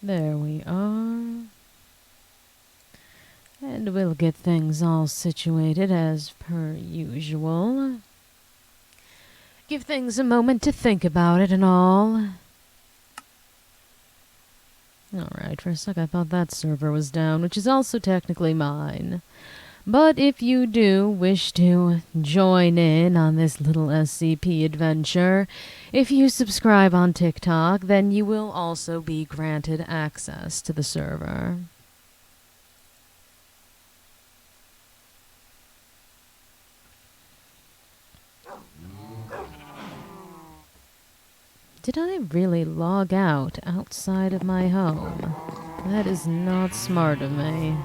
There we are. And we'll get things all situated as per usual. Give things a moment to think about it and all. Alright, for a sec I thought that server was down, which is also technically mine. But if you do wish to join in on this little SCP adventure, if you subscribe on TikTok, then you will also be granted access to the server. Did I really log out outside of my home? That is not smart of me.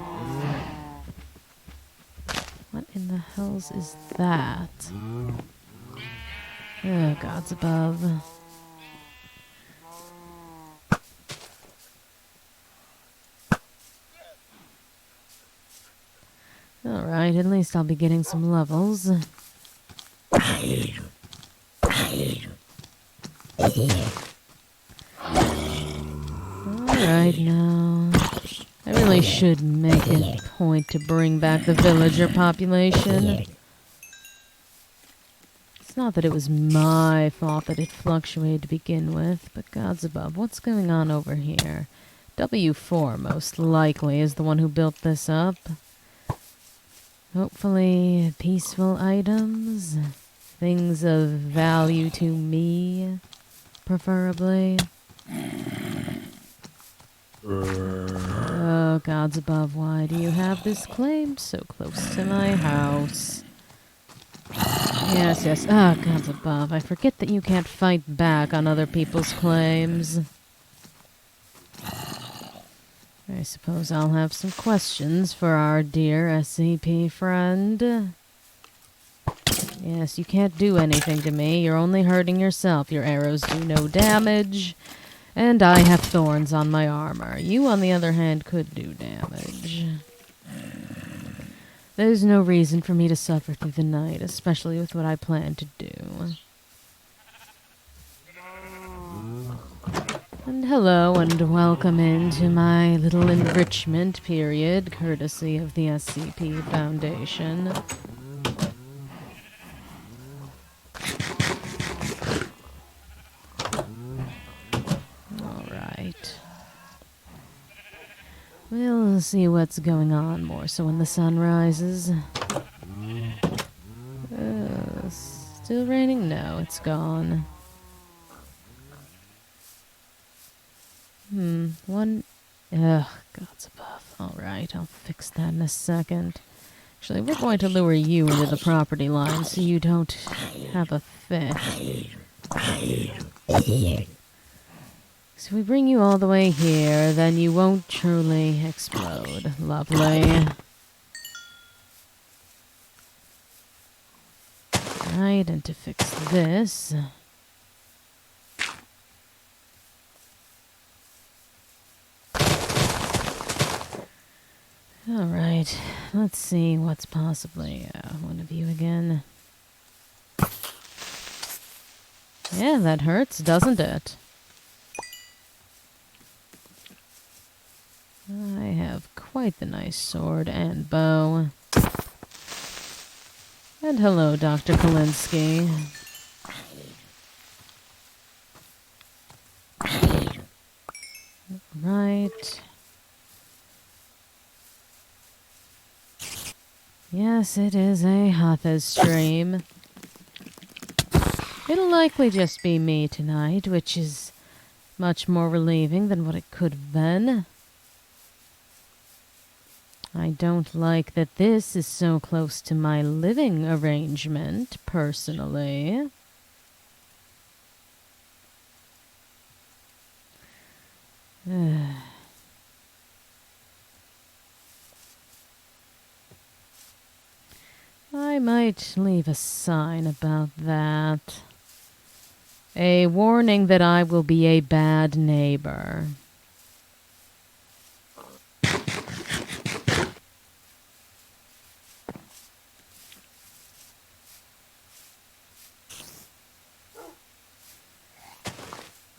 What in the hells is that? Oh, gods above. Alright, at least I'll be getting some levels. Alright now. I really should make a point to bring back the villager population. It's not that it was my fault that it fluctuated to begin with, but gods above, what's going on over here? W4 most likely is the one who built this up. Hopefully peaceful items. Things of value to me, preferably. Oh, gods above, why do you have this claim so close to my house? Yes, yes. Ah, gods above, I forget that you can't fight back on other people's claims. I suppose I'll have some questions for our dear SCP friend. Yes, you can't do anything to me. You're only hurting yourself. Your arrows do no damage. And I have thorns on my armor. You, on the other hand, could do damage. There's no reason for me to suffer through the night, especially with what I plan to do. And hello, and welcome into my little enrichment period, courtesy of the SCP Foundation. We'll see what's going on more so when the sun rises. Still raining? No, it's gone. One... Ugh, gods above. Alright, I'll fix that in a second. Actually, we're going to lure you into the property line so you don't have a fit. So if we bring you all the way here, then you won't truly explode. Lovely. Right, and to fix this... Alright, let's see what's possibly one of you again. Yeah, that hurts, doesn't it? I have quite the nice sword and bow. And hello, Dr. Kalinsky. Right. Yes, it is a Hatha's stream. It'll likely just be me tonight, which is much more relieving than what it could have been. I don't like that this is so close to my living arrangement, personally. I might leave a sign about that. A warning that I will be a bad neighbor.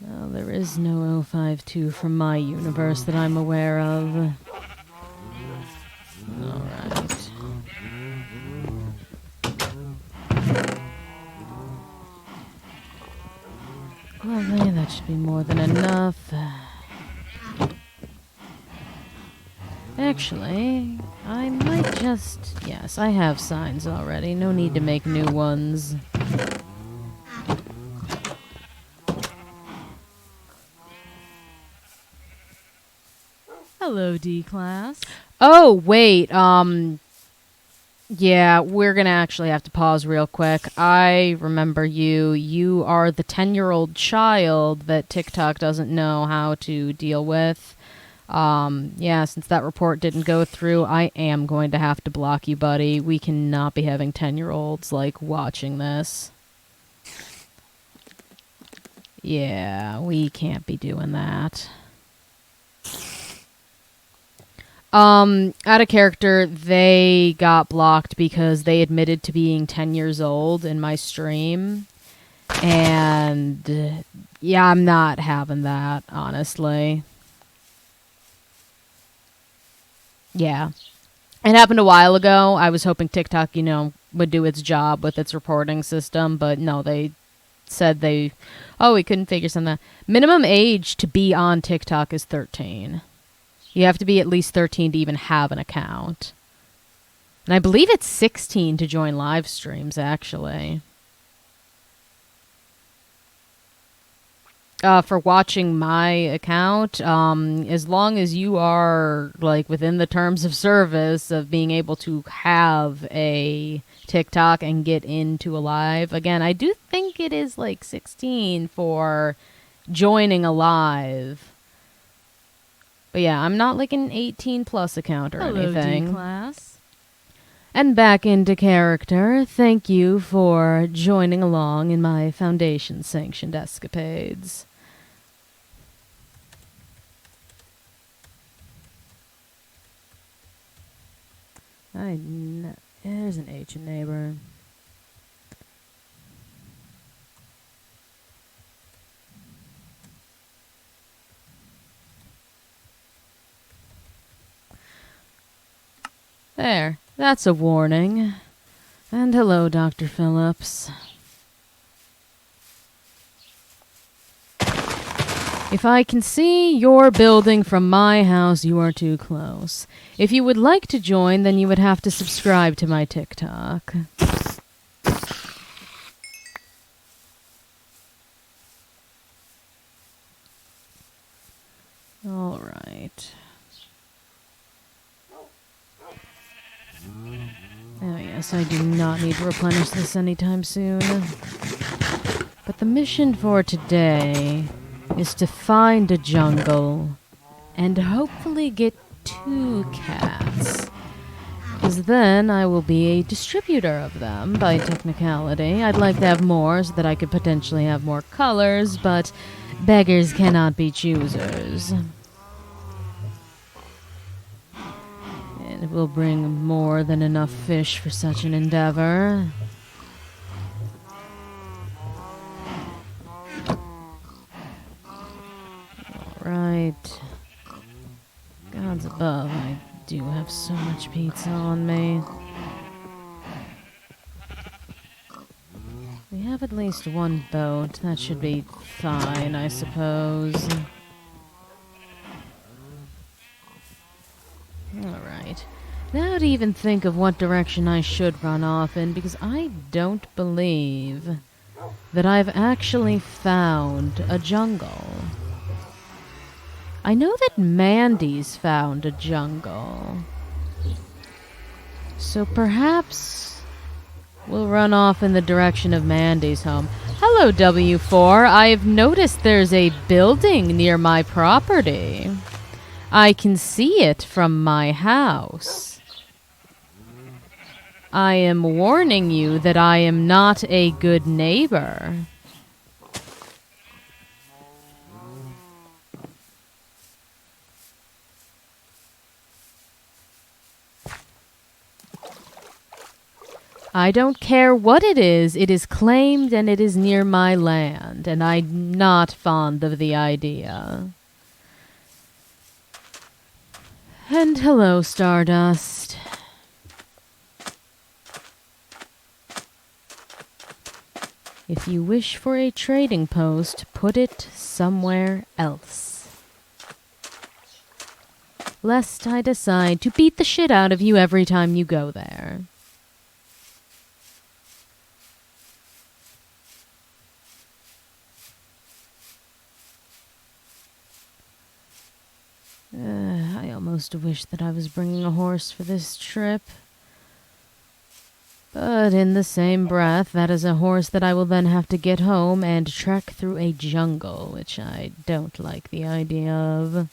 Well, there is no 052 from my universe that I'm aware of. Alright. Lovely, that should be more than enough. Actually, I might just... Yes, I have signs already. No need to make new ones. Hello, D-Class. Oh, wait, yeah, we're gonna actually have to pause real quick. I remember you. You are the 10-year-old child that TikTok doesn't know how to deal with. Yeah, since that report didn't go through, I am going to have to block you, buddy. We cannot be having 10-year-olds, like, watching this. Yeah, we can't be doing that. Out of character, they got blocked because they admitted to being 10 years old in my stream. And, yeah, I'm not having that, honestly. Yeah. It happened a while ago. I was hoping TikTok, you know, would do its job with its reporting system, but no, they said we couldn't figure something out. Minimum age to be on TikTok is 13. You have to be at least 13 to even have an account. And I believe it's 16 to join live streams, actually. For watching my account, as long as you are, like, within the terms of service of being able to have a TikTok and get into a live. Again, I do think it is, like, 16 for joining a live. But yeah, I'm not like an 18+ account or anything. Hello, D-Class. And back into character, thank you for joining along in my Foundation-sanctioned escapades. There's an H in neighbor. There, that's a warning. And hello, Dr. Phillips. If I can see your building from my house, you are too close. If you would like to join, then you would have to subscribe to my TikTok. All right. Oh yes, I do not need to replenish this anytime soon. But the mission for today is to find a jungle and hopefully get 2 cats. Because then I will be a distributor of them by technicality. I'd like to have more so that I could potentially have more colors, but beggars cannot be choosers. And it will bring more than enough fish for such an endeavor. Alright. Gods above, I do have so much pizza on me. We have at least 1 boat. That should be fine, I suppose. Alright. Now to even think of what direction I should run off in, because I don't believe that I've actually found a jungle. I know that Mandy's found a jungle. So perhaps we'll run off in the direction of Mandy's home. Hello, W4. I've noticed there's a building near my property. I can see it from my house. I am warning you that I am not a good neighbor. I don't care what it is claimed and it is near my land, and I'm not fond of the idea. And hello, Stardust. If you wish for a trading post, put it somewhere else. Lest I decide to beat the shit out of you every time you go there. I almost wish that I was bringing a horse for this trip. But in the same breath, that is a horse that I will then have to get home and trek through a jungle, which I don't like the idea of.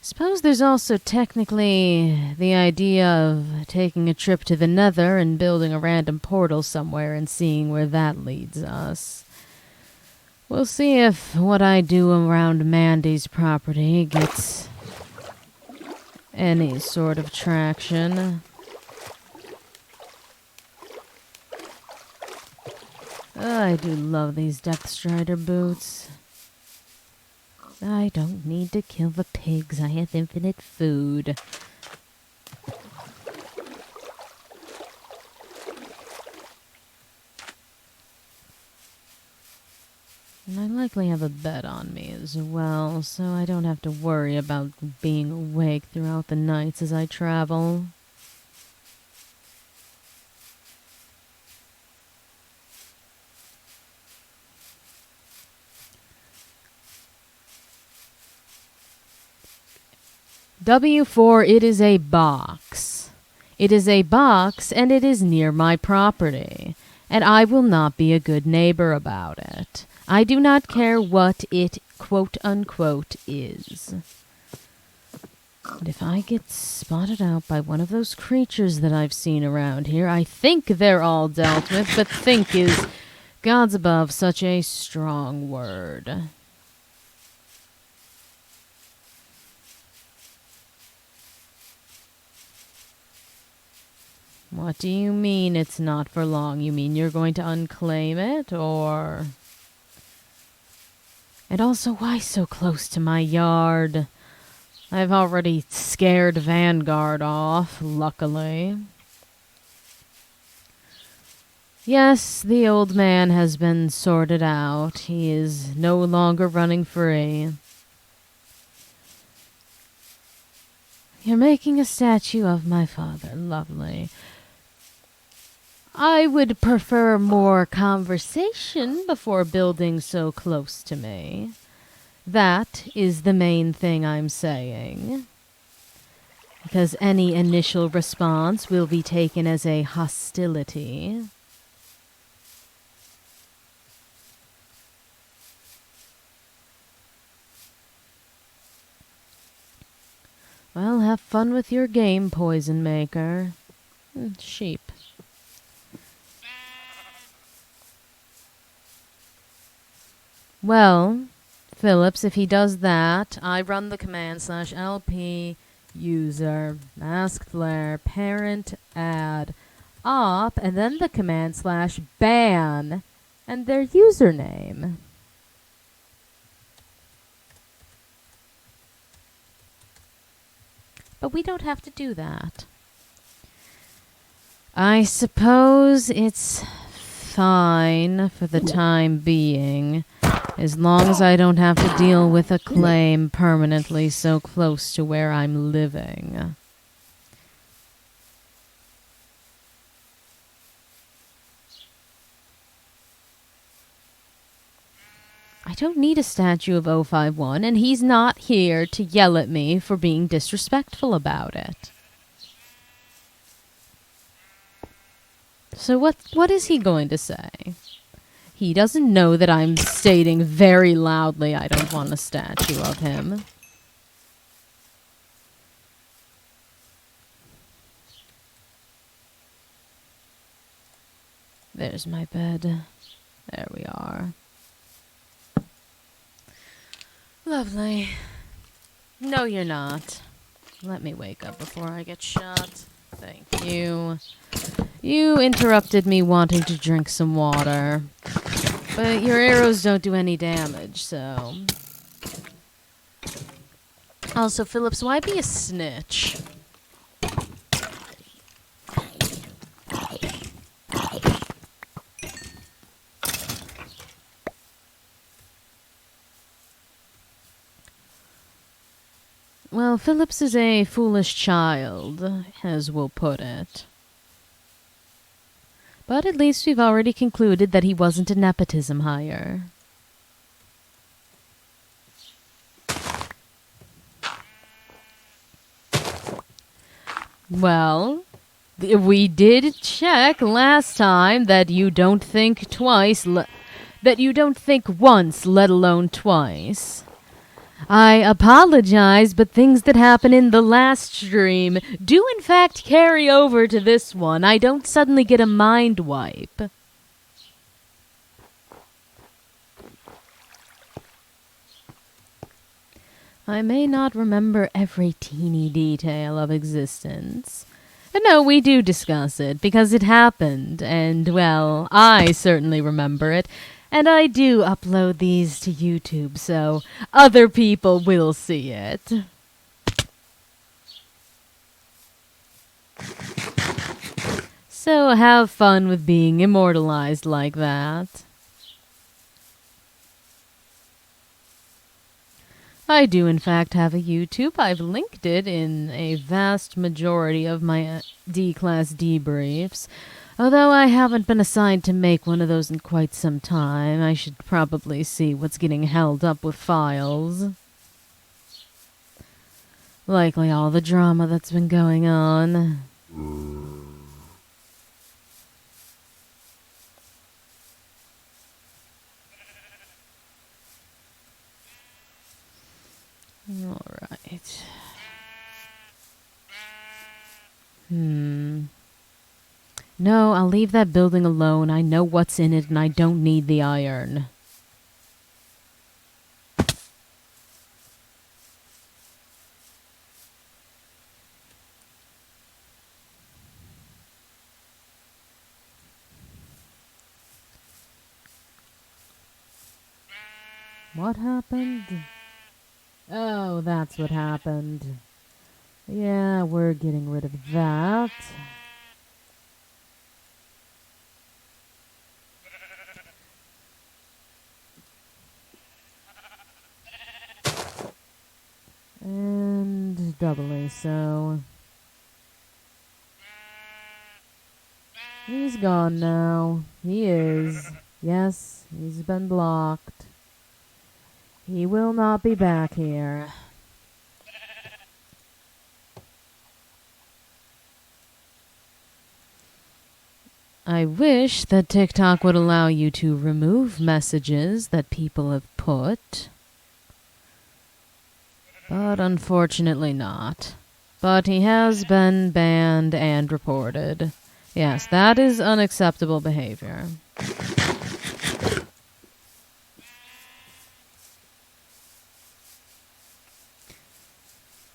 Suppose there's also technically the idea of taking a trip to the Nether and building a random portal somewhere and seeing where that leads us. We'll see if what I do around Mandy's property gets any sort of traction. I do love these Depth Strider boots. I don't need to kill the pigs. I have infinite food. And I likely have a bed on me as well, so I don't have to worry about being awake throughout the nights as I travel. W4, it is a box. It is a box, and it is near my property. And I will not be a good neighbor about it. I do not care what it, quote-unquote, is. And if I get spotted out by one of those creatures that I've seen around here, I think they're all dealt with, but think is, gods above, such a strong word. What do you mean it's not for long? You mean you're going to unclaim it, or... And also, why so close to my yard? I've already scared Vanguard off, luckily. Yes, the old man has been sorted out. He is no longer running free. You're making a statue of my father. Lovely. I would prefer more conversation before building so close to me. That is the main thing I'm saying. Because any initial response will be taken as a hostility. Well, have fun with your game, Poison Maker. Sheep. Well, Phillips, if he does that, I run the command /lp user mask flare parent add op and then the command /ban and their username. But we don't have to do that. I suppose it's fine for the time being, as long as I don't have to deal with a claim permanently so close to where I'm living. I don't need a statue of 051, and he's not here to yell at me for being disrespectful about it. So what is he going to say? He doesn't know that I'm stating very loudly I don't want a statue of him. There's my bed. There we are. Lovely. No, you're not. Let me wake up before I get shot. Thank you. You interrupted me wanting to drink some water. But your arrows don't do any damage, so... Also, Phillips, why be a snitch? Well, Phillips is a foolish child, as we'll put it. But at least we've already concluded that he wasn't a nepotism hire. Well, we did check last time that you don't think twice, that you don't think once, let alone twice. I apologize, but things that happen in the last stream do in fact carry over to this one. I don't suddenly get a mind wipe. I may not remember every teeny detail of existence. But no, we do discuss it, because it happened, and, well, I certainly remember it. And I do upload these to YouTube, so other people will see it. So have fun with being immortalized like that. I do in fact have a YouTube. I've linked it in a vast majority of my D-class debriefs. Although I haven't been assigned to make one of those in quite some time, I should probably see what's getting held up with files. Likely all the drama that's been going on. Alright. No, I'll leave that building alone. I know what's in it and I don't need the iron. What happened? Oh, that's what happened. Yeah, we're getting rid of that. And doubly so. He's gone now. He is. Yes, he's been blocked. He will not be back here. I wish that TikTok would allow you to remove messages that people have put. But unfortunately not. But he has been banned and reported. Yes, that is unacceptable behavior.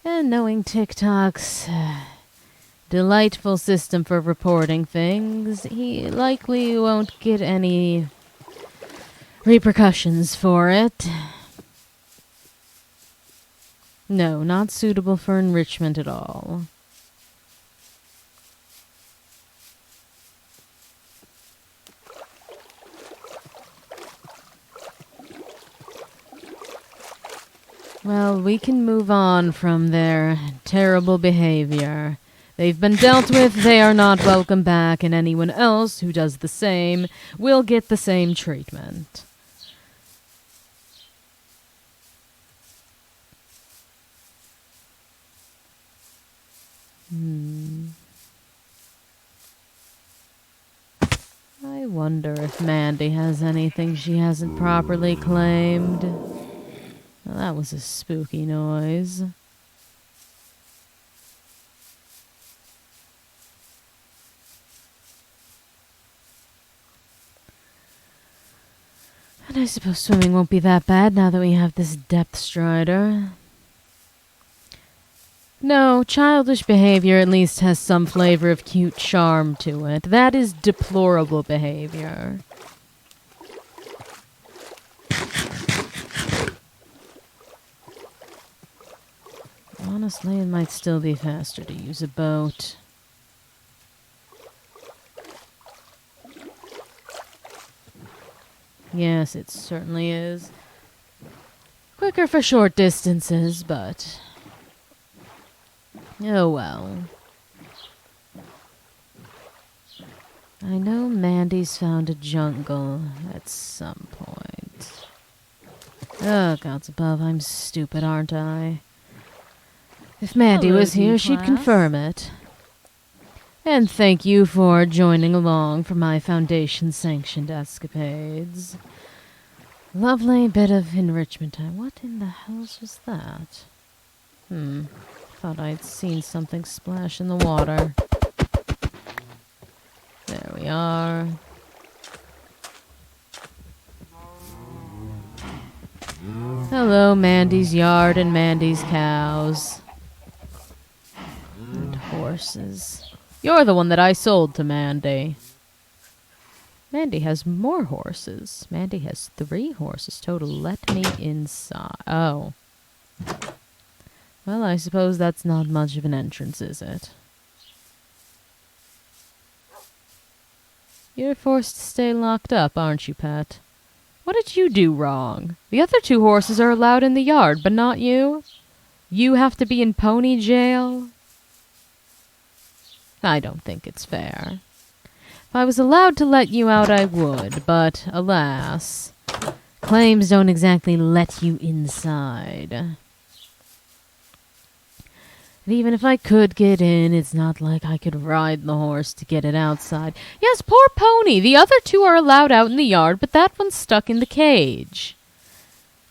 And knowing TikTok's delightful system for reporting things, he likely won't get any repercussions for it. No, not suitable for enrichment at all. Well, we can move on from their terrible behavior. They've been dealt with, they are not welcome back, and anyone else who does the same will get the same treatment. I wonder if Mandy has anything she hasn't properly claimed. Well, that was a spooky noise. And I suppose swimming won't be that bad now that we have this depth strider. No, childish behavior at least has some flavor of cute charm to it. That is deplorable behavior. Honestly, it might still be faster to use a boat. Yes, it certainly is. Quicker for short distances, but... oh well. I know Mandy's found a jungle at some point. Oh, gods above, I'm stupid, aren't I? If Mandy was here, she'd confirm it. And thank you for joining along for my Foundation-sanctioned escapades. Lovely bit of enrichment time. What in the hells was that? Thought I'd seen something splash in the water. There we are. Hello, Mandy's yard and Mandy's cows. And horses. You're the one that I sold to Mandy. Mandy has more horses. Mandy has 3 horses total. Let me inside. Oh. Well, I suppose that's not much of an entrance, is it? You're forced to stay locked up, aren't you, pet? What did you do wrong? The other 2 horses are allowed in the yard, but not you? You have to be in pony jail? I don't think it's fair. If I was allowed to let you out, I would, but alas, claims don't exactly let you inside. And even if I could get in, it's not like I could ride the horse to get it outside. Yes, poor pony! The other 2 are allowed out in the yard, but that one's stuck in the cage.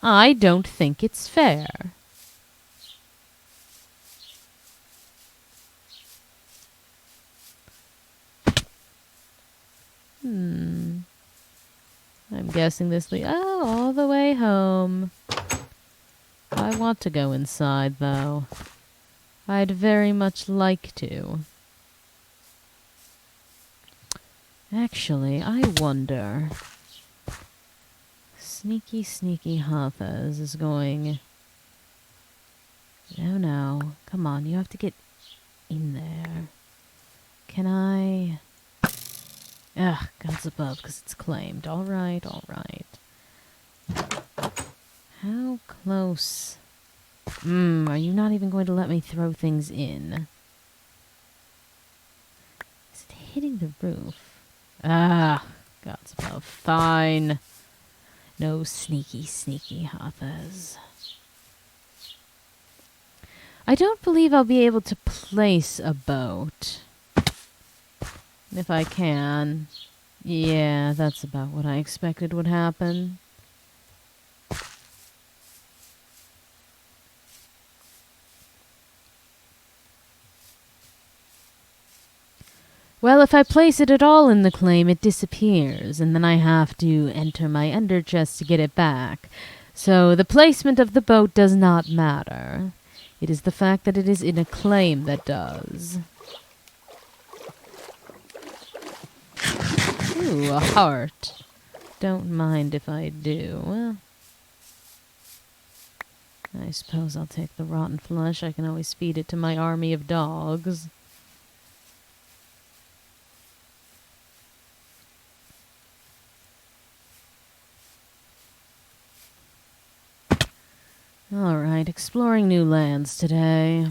I don't think it's fair. I'm guessing this all the way home. I want to go inside, though. I'd very much like to. Actually, I wonder... Sneaky, sneaky Hafez is going... No, no. Come on, you have to get in there. Can I... Ugh, gods above, because it's claimed. Alright, alright. How close? Are you not even going to let me throw things in? Is it hitting the roof? Ah, gods above. Fine. No sneaky, sneaky Hafez. I don't believe I'll be able to place a boat. If I can. Yeah, that's about what I expected would happen. Well, if I place it at all in the claim, it disappears, and then I have to enter my under chest to get it back. So the placement of the boat does not matter. It is the fact that it is in a claim that does. Ooh, a heart. Don't mind if I do. I suppose I'll take the rotten flesh. I can always feed it to my army of dogs. Alright, exploring new lands today.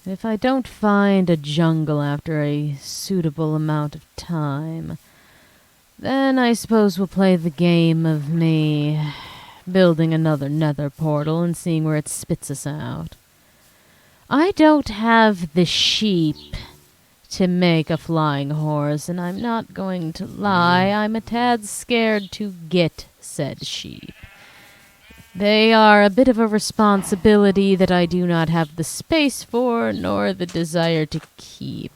If I don't find a jungle after a suitable amount of time, then I suppose we'll play the game of me building another nether portal and seeing where it spits us out. I don't have the sheep to make a flying horse, and I'm not going to lie, I'm a tad scared to get said sheep. They are a bit of a responsibility that I do not have the space for, nor the desire to keep.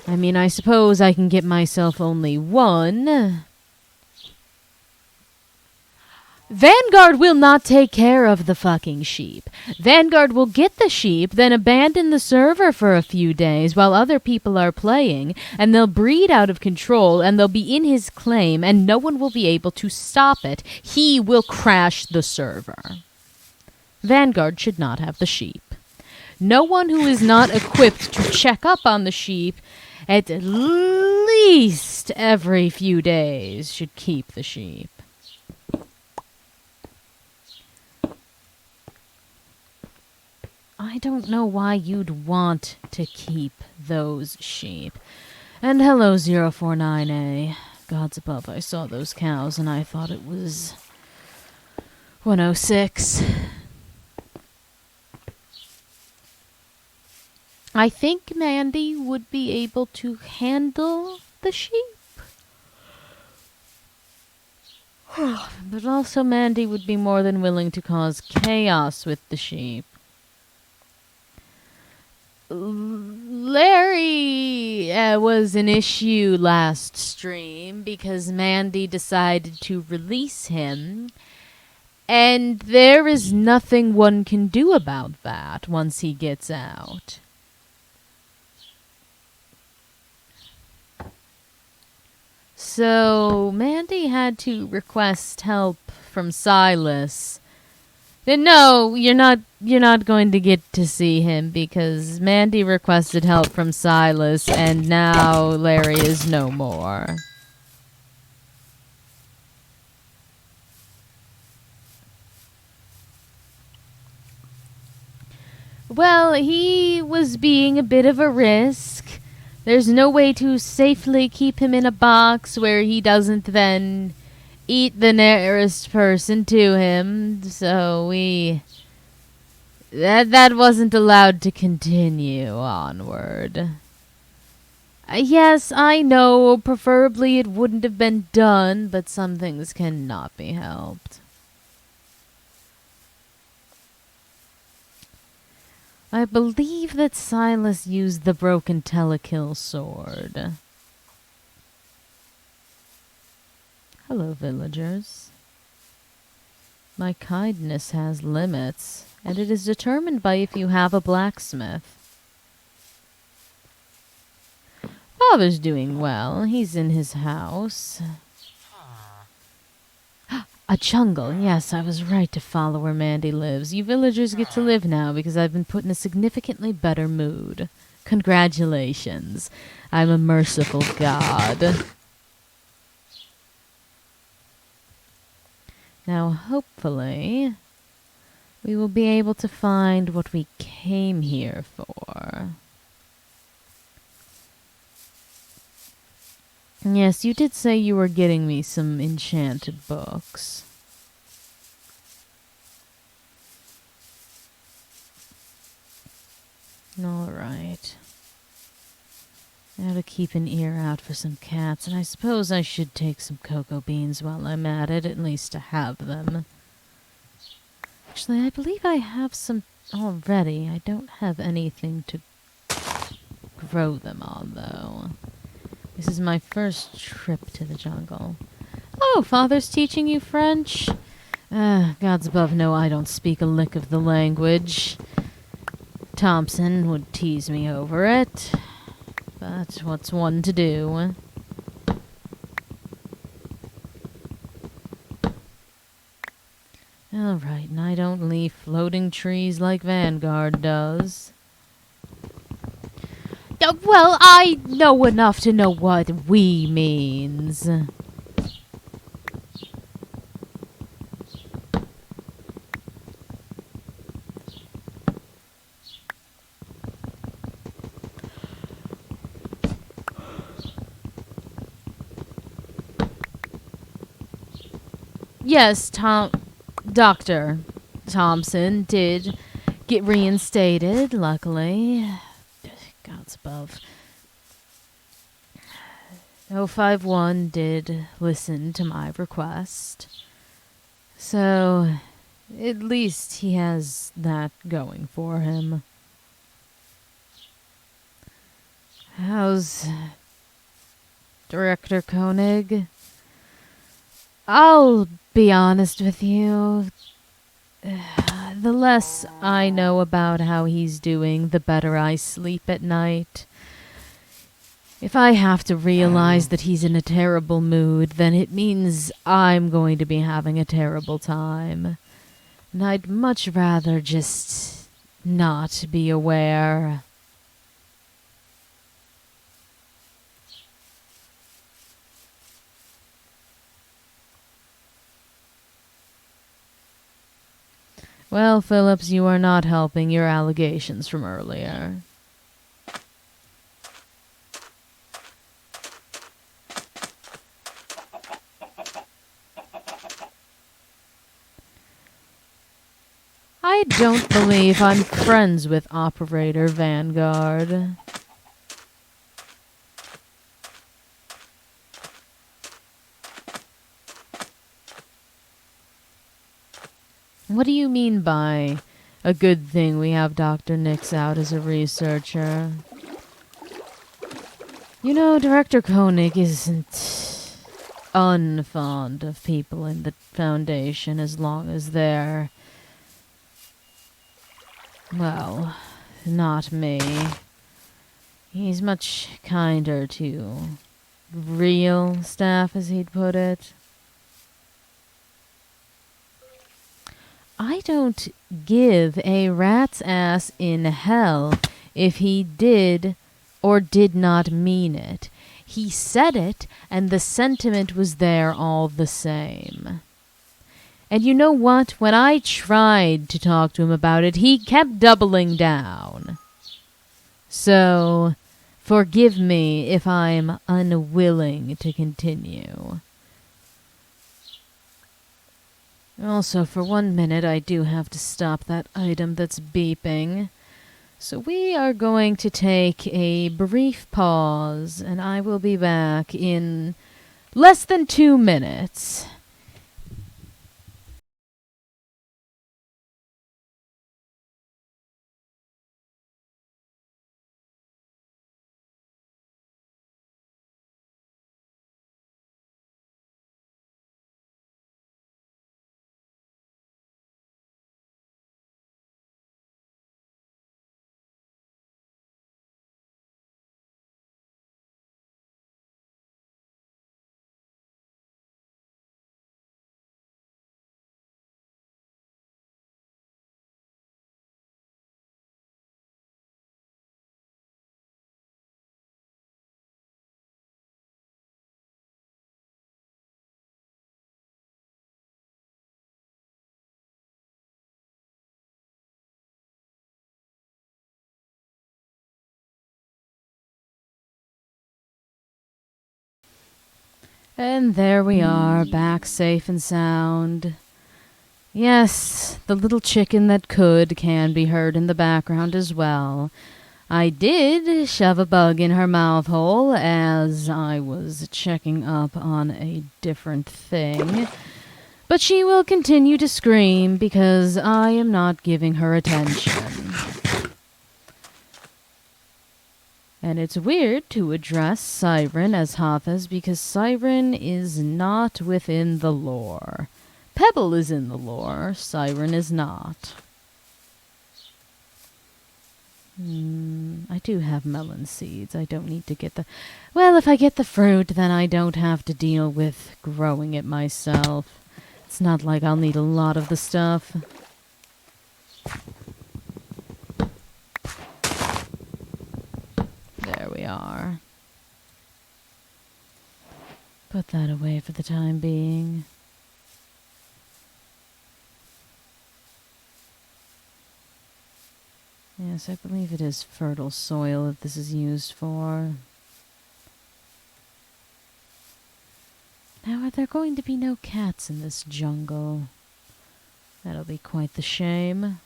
I mean, I suppose I can get myself only one. Vanguard will not take care of the fucking sheep. Vanguard will get the sheep, then abandon the server for a few days while other people are playing, and they'll breed out of control, and they'll be in his claim, and no one will be able to stop it. He will crash the server. Vanguard should not have the sheep. No one who is not equipped to check up on the sheep at least every few days should keep the sheep. I don't know why you'd want to keep those sheep. And hello, 049A. Gods above, I saw those cows and I thought it was 106. I think Mandy would be able to handle the sheep. But also Mandy would be more than willing to cause chaos with the sheep. Larry was an issue last stream because Mandy decided to release him, and there is nothing one can do about that once he gets out. So Mandy had to request help from Silas. No, you're not going to get to see him because Mandy requested help from Silas and now Larry is no more. Well, he was being a bit of a risk. There's no way to safely keep him in a box where he doesn't then eat the nearest person to him, so that wasn't allowed to continue onward. Yes, I know, preferably it wouldn't have been done, but some things cannot be helped. I believe that Silas used the broken telekill sword. Hello, villagers. My kindness has limits, and it is determined by if you have a blacksmith. Father's doing well. He's in his house. A jungle. Yes, I was right to follow where Mandy lives. You villagers get to live now because I've been put in a significantly better mood. Congratulations. I'm a merciful god. Now, hopefully, we will be able to find what we came here for. Yes, you did say you were getting me some enchanted books. Alright. Now to keep an ear out for some cats, and I suppose I should take some cocoa beans while I'm at it, at least to have them. Actually, I believe I have some already. I don't have anything to grow them on, though. This is my first trip to the jungle. Oh, Father's teaching you French? Gods above, no, I don't speak a lick of the language. Thompson would tease me over it. But what's one to do? Alright, and I don't leave floating trees like Vanguard does. Well, I know enough to know what "we" means. Yes, Dr. Thompson did get reinstated, luckily. Gods above. 051 did listen to my request. So, at least he has that going for him. How's Director Koenig? I'll be honest with you. The less I know about how he's doing, the better I sleep at night. If I have to realize that he's in a terrible mood, then it means I'm going to be having a terrible time. And I'd much rather just not be aware. Well, Phillips, you are not helping your allegations from earlier. I don't believe I'm friends with Operator Vanguard. What do you mean by a good thing we have Dr. Nix out as a researcher? You know, Director Koenig isn't unfond of people in the Foundation as long as they're, well, not me. He's much kinder to real staff, as he'd put it. I don't give a rat's ass in hell if he did or did not mean it. He said it, and the sentiment was there all the same. And you know what? When I tried to talk to him about it, he kept doubling down. So, forgive me if I'm unwilling to continue. Also, for 1 minute, I do have to stop that item that's beeping. So we are going to take a brief pause, and I will be back in less than 2 minutes. And there we are, back safe and sound. Yes, the little chicken that could can be heard in the background as well. I did shove a bug in her mouth hole as I was checking up on a different thing. But she will continue to scream because I am not giving her attention. And it's weird to address Siren as Hathas because Siren is not within the lore. Pebble is in the lore, Siren is not. I do have melon seeds. I don't need to get the... Well, if I get the fruit, then I don't have to deal with growing it myself. It's not like I'll need a lot of the stuff. There we are. Put that away for the time being. Yes, I believe it is fertile soil that this is used for. Now, are there going to be no cats in this jungle? That'll be quite the shame.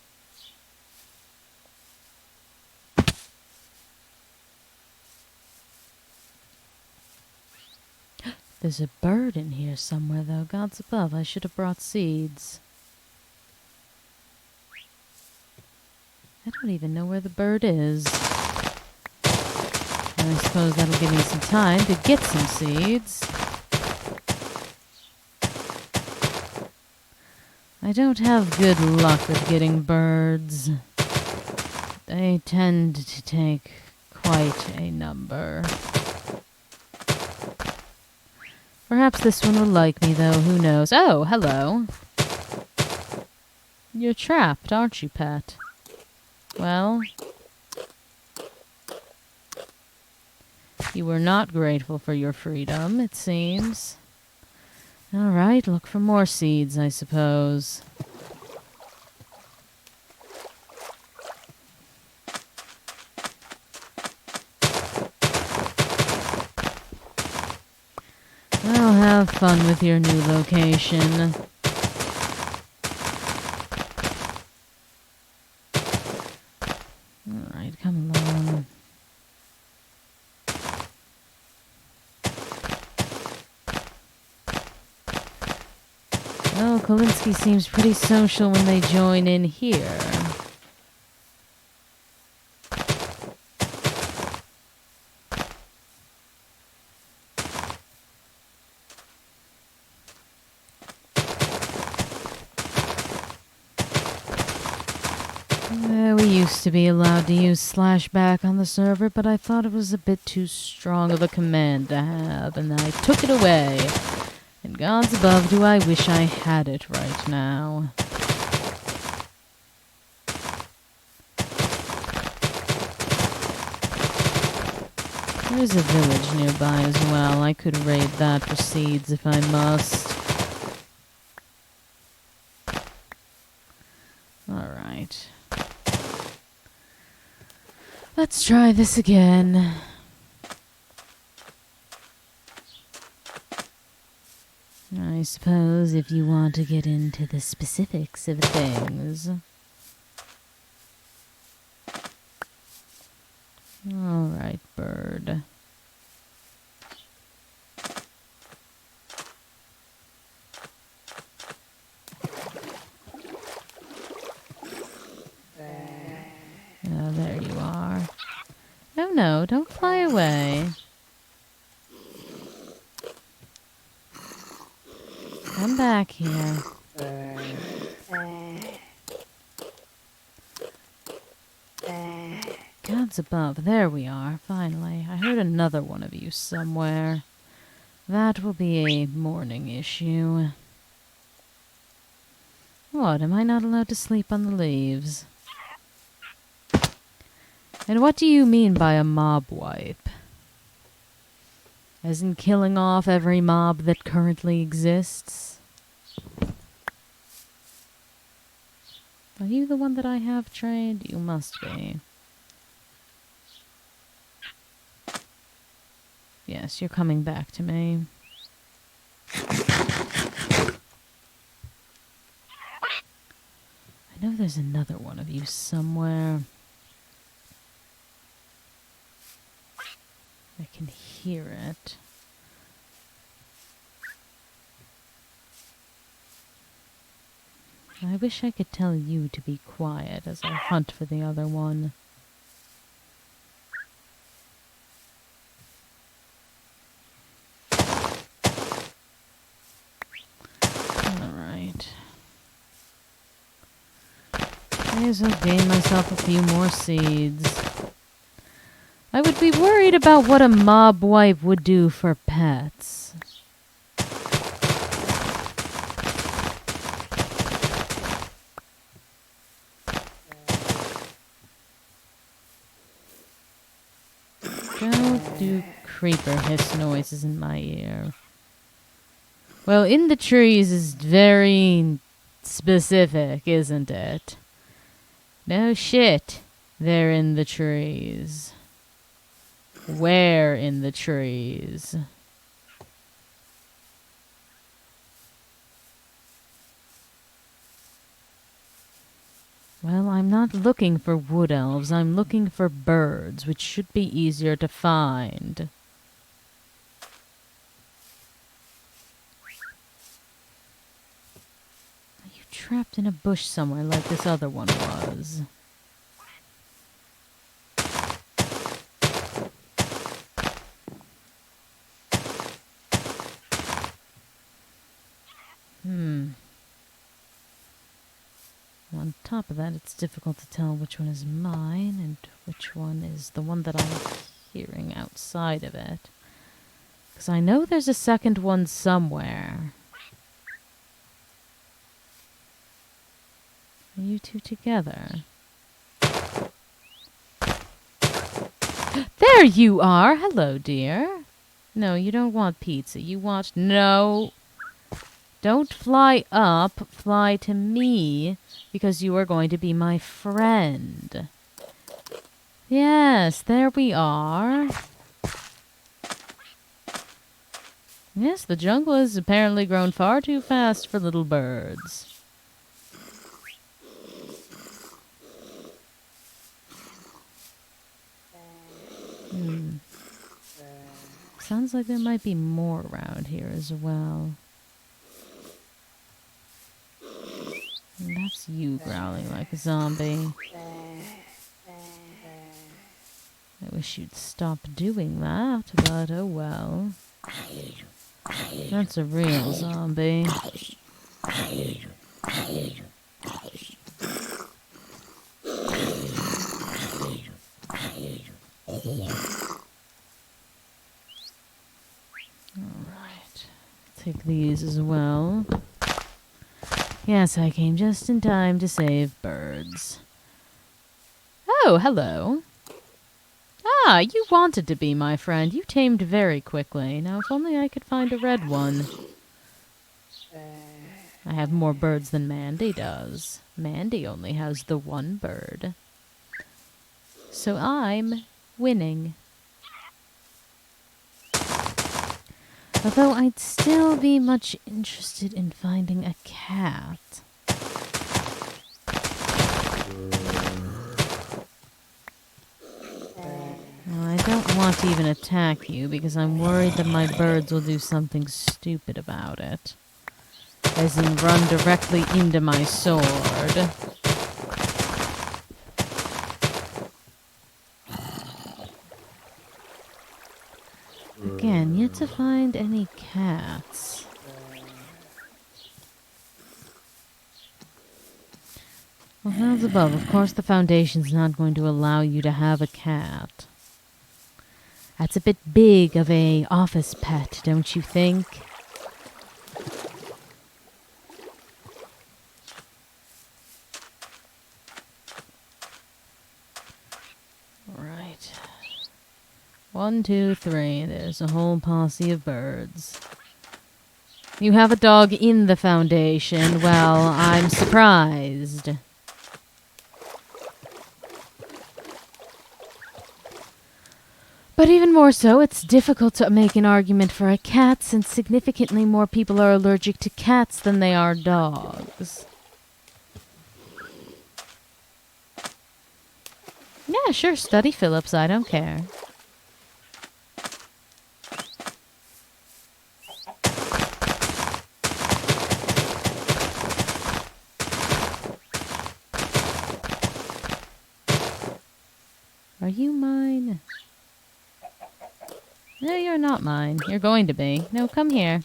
There's a bird in here somewhere, though. Gods above, I should have brought seeds. I don't even know where the bird is. And I suppose that'll give me some time to get some seeds. I don't have good luck with getting birds. They tend to take quite a number. Perhaps this one will like me, though. Who knows? Oh, hello. You're trapped, aren't you, pet? Well, you were not grateful for your freedom, it seems. Alright, look for more seeds, I suppose. Well, have fun with your new location. Alright, come along. Well, Kolinsky seems pretty social when they join in here. We used to be allowed to use /back on the server, but I thought it was a bit too strong of a command to have, and I took it away. And gods above, do I wish I had it right now. There's a village nearby as well. I could raid that for seeds if I must. Alright. Let's try this again. I suppose if you want to get into the specifics of things. Alright, bird. Oh, there you are. Oh no, don't fly away. Come back here. Gods above, there we are, finally. I heard another one of you somewhere. That will be a morning issue. What, am I not allowed to sleep on the leaves? And what do you mean by a mob wipe? As in killing off every mob that currently exists? Are you the one that I have trained? You must be. Yes, you're coming back to me. I know there's another one of you somewhere. I can hear it. I wish I could tell you to be quiet as I hunt for the other one. Alright. May as well gain myself a few more seeds. I would be worried about what a mob wipe would do for pets. Don't do creeper hiss noises in my ear. Well, in the trees is very specific, isn't it? No shit. They're in the trees. Where in the trees? Well, I'm not looking for wood elves. I'm looking for birds, which should be easier to find. Are you trapped in a bush somewhere like this other one was? on top of that, it's difficult to tell which one is mine and which one is the one that I'm hearing outside of it. Because I know there's a second one somewhere. Are you two together? There you are! Hello, dear. No, you don't want pizza. You want... No! Don't fly up. Fly to me. Because you are going to be my friend. Yes, there we are. Yes, the jungle has apparently grown far too fast for little birds. Sounds like there might be more around here as well. And that's you growling like a zombie. I wish you'd stop doing that, but oh well. That's a real zombie. Alright. Take these as well. Yes, I came just in time to save birds. Oh, hello. Ah, you wanted to be my friend. You tamed very quickly. Now, if only I could find a red one. I have more birds than Mandy does. Mandy only has the one bird. So I'm winning. Although I'd still be much interested in finding a cat. Well, I don't want to even attack you because I'm worried that my birds will do something stupid about it. As in run directly into my sword. Again, yet to find any cats. Well, how's above? Of course the Foundation's not going to allow you to have a cat. That's a bit big of a office pet, don't you think? Right. 1, 2, 3. There's a whole posse of birds. You have a dog in the Foundation. Well, I'm surprised. But even more so, it's difficult to make an argument for a cat since significantly more people are allergic to cats than they are dogs. Yeah, sure, study Phillips, I don't care. Are you mine? No, you're not mine. You're going to be. No, come here.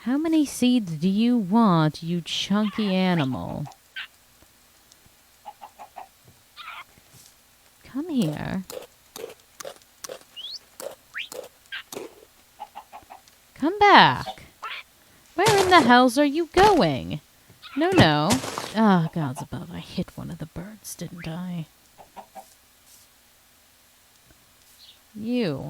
How many seeds do you want, you chunky animal? Come here. Come back. Where in the hells are you going? No, no. Ah, oh, gods above. I hit one of the birds, didn't I? You.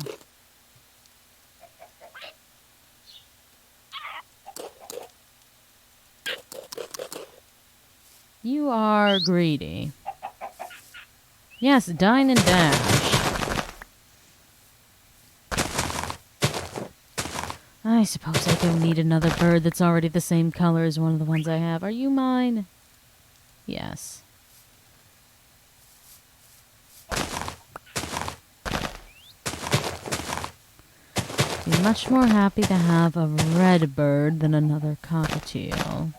You are greedy. Yes, dine and dash. I suppose I don't need another bird that's already the same color as one of the ones I have. Are you mine? Yes. Be much more happy to have a red bird than another cockatiel.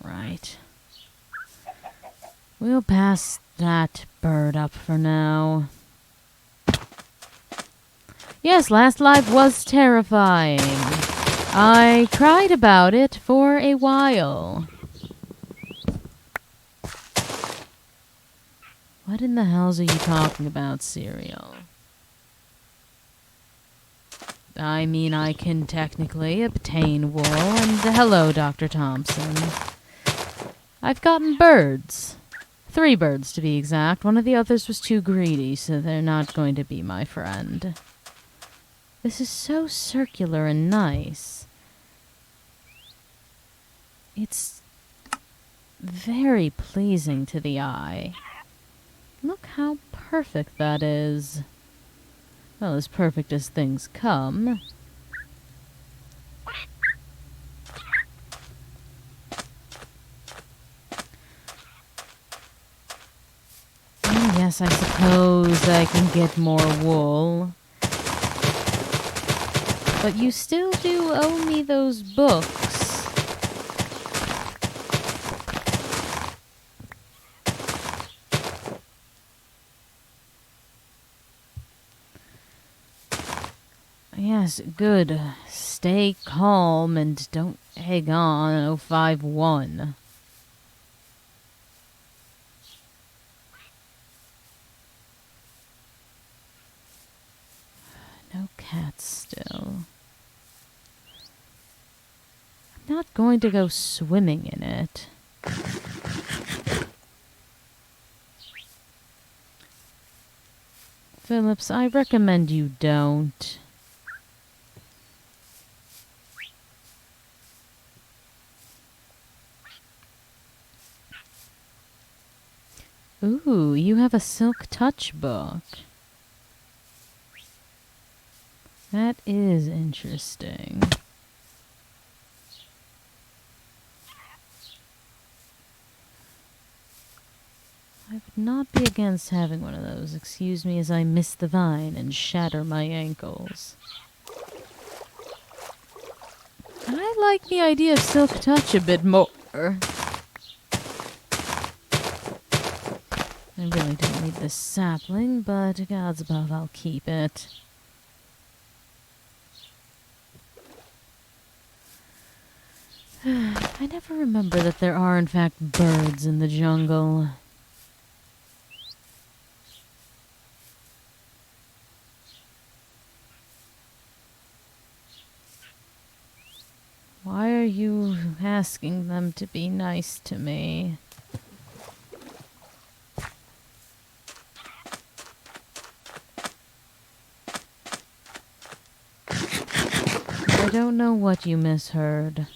Right. We'll pass that bird up for now. Yes, Last Life was terrifying. I cried about it for a while. What in the hells are you talking about, Serial? I mean, I can technically obtain wool, and hello, Dr. Thompson. I've gotten birds. 3 birds, to be exact. One of the others was too greedy, so they're not going to be my friend. This is so circular and nice. It's very pleasing to the eye. Look how perfect that is. Well, as perfect as things come. Yes, I suppose I can get more wool. But you still do owe me those books. Yes, good. Stay calm and don't egg on 051. No cats still. I'm not going to go swimming in it. Phillips, I recommend you don't. Ooh, you have a Silk Touch book. That is interesting. I would not be against having one of those. Excuse me as I miss the vine and shatter my ankles. I like the idea of Silk Touch a bit more. I really don't need this sapling, but God's above, I'll keep it. I never remember that there are, in fact, birds in the jungle. Why are you asking them to be nice to me? I don't know what you misheard.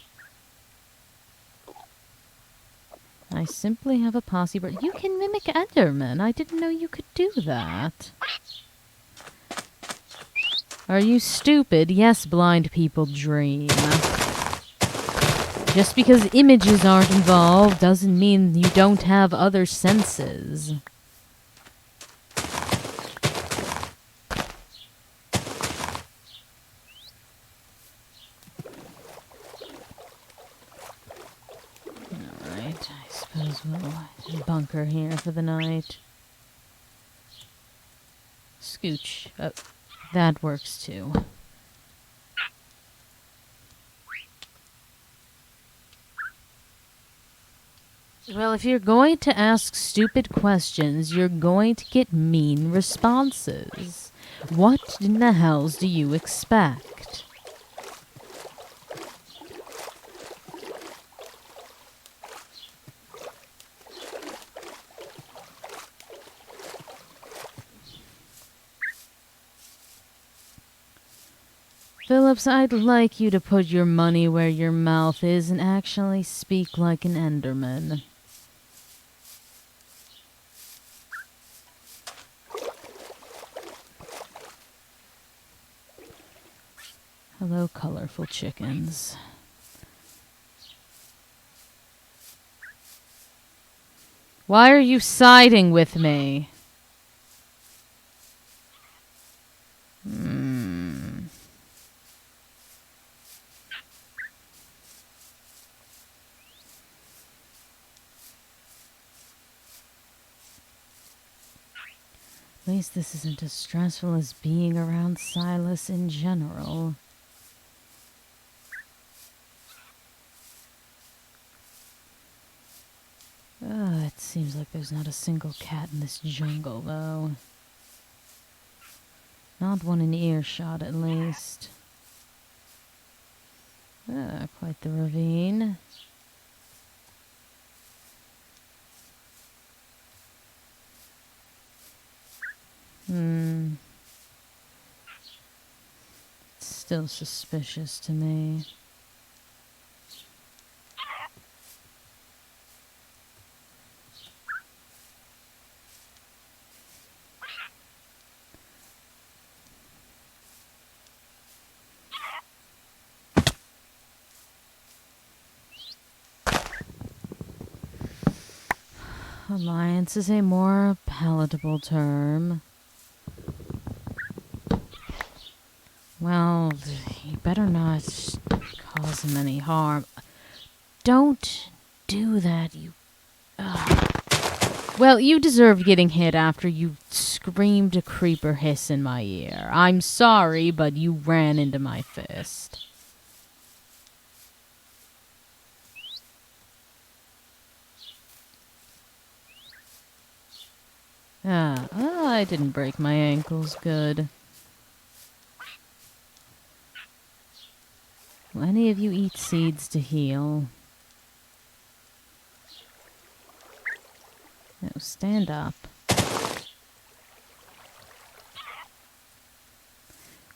I simply have a posse bird. You can mimic Enderman. I didn't know you could do that. Are you stupid? Yes, blind people dream. Just because images aren't involved doesn't mean you don't have other senses. Alright, I suppose we'll bunker here for the night. Scooch. Oh, that works too. Well, if you're going to ask stupid questions, you're going to get mean responses. What in the hells do you expect? Phillips, I'd like you to put your money where your mouth is and actually speak like an Enderman. Hello, colorful chickens. Why are you siding with me? At least this isn't as stressful as being around Silas in general. It seems like there's not a single cat in this jungle, though. Not one in earshot, at least. Quite the ravine. It's still suspicious to me. Alliance is a more palatable term. Well, you better not cause him any harm. Don't do that, you... Well, you deserve getting hit after you screamed a creeper hiss in my ear. I'm sorry, but you ran into my fist. I didn't break my ankles. Good. Will any of you eat seeds to heal? No, stand up.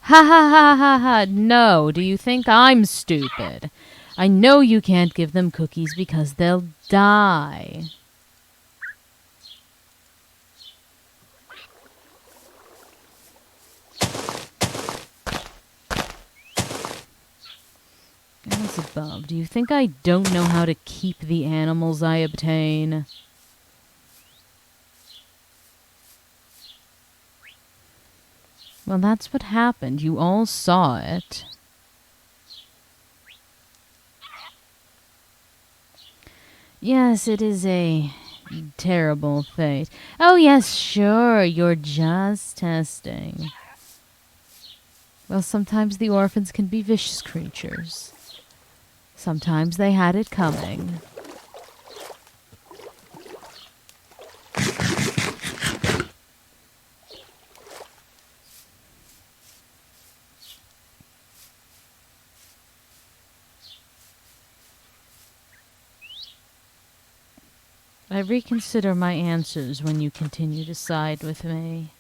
Ha ha ha ha ha! No, do you think I'm stupid? I know you can't give them cookies because they'll die. As above, do you think I don't know how to keep the animals I obtain? Well, that's what happened. You all saw it. Yes, it is a terrible fate. Oh, yes, sure, you're just testing. Well, sometimes the orphans can be vicious creatures. Sometimes they had it coming. I reconsider my answers when you continue to side with me.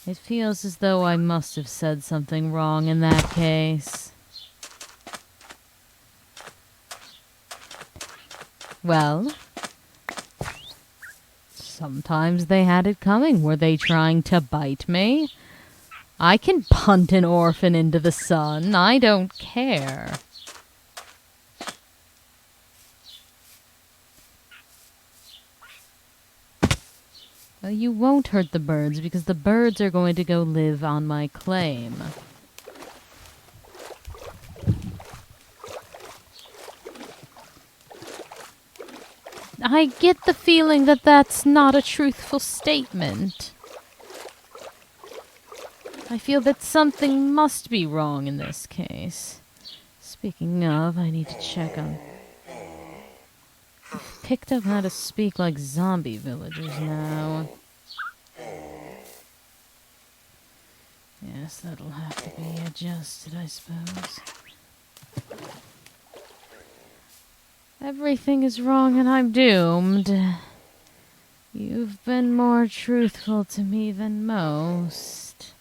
It feels as though I must have said something wrong in that case. Well, sometimes they had it coming. Were they trying to bite me? I can punt an orphan into the sun. I don't care. Well, you won't hurt the birds because the birds are going to go live on my claim. I get the feeling that that's not a truthful statement. I feel that something must be wrong in this case. Speaking of, I need to check on... I've picked up how to speak like zombie villagers now. Yes, that'll have to be adjusted, I suppose. Everything is wrong and I'm doomed. You've been more truthful to me than most.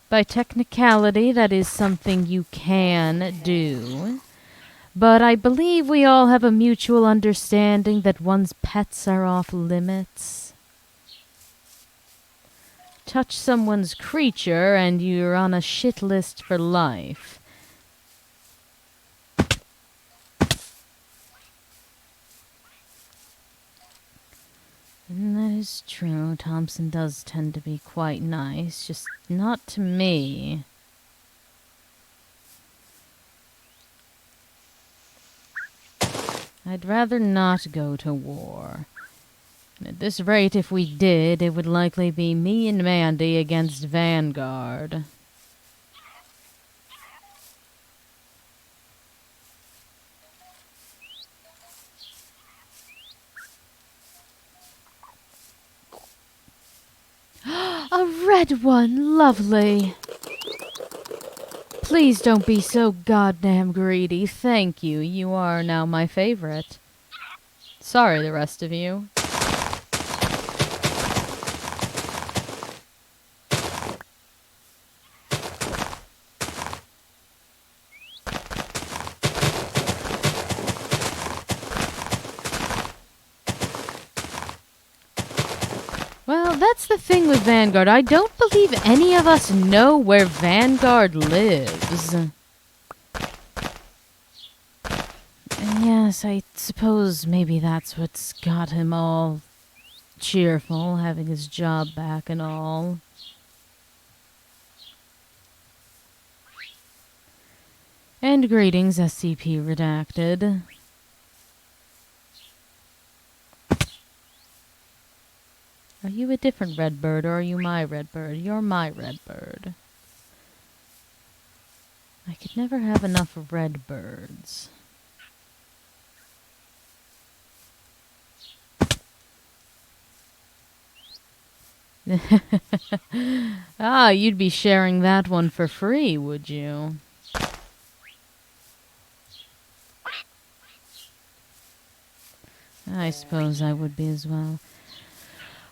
By technicality, that is something you can do. But I believe we all have a mutual understanding that one's pets are off limits. Touch someone's creature and you're on a shit list for life. And that is true. Thompson does tend to be quite nice, just not to me. I'd rather not go to war. At this rate, if we did, it would likely be me and Mandy against Vanguard. A red one! Lovely! Please don't be so goddamn greedy. Thank you. You are now my favorite. Sorry, the rest of you. Well, that's the thing with Vanguard. I don't believe any of us know where Vanguard lives. Yes, I suppose maybe that's what's got him all cheerful, having his job back and all. And greetings, SCP Redacted. Are you a different redbird, or are you my redbird? You're my redbird. I could never have enough redbirds. Ah, you'd be sharing that one for free, would you? I suppose I would be as well.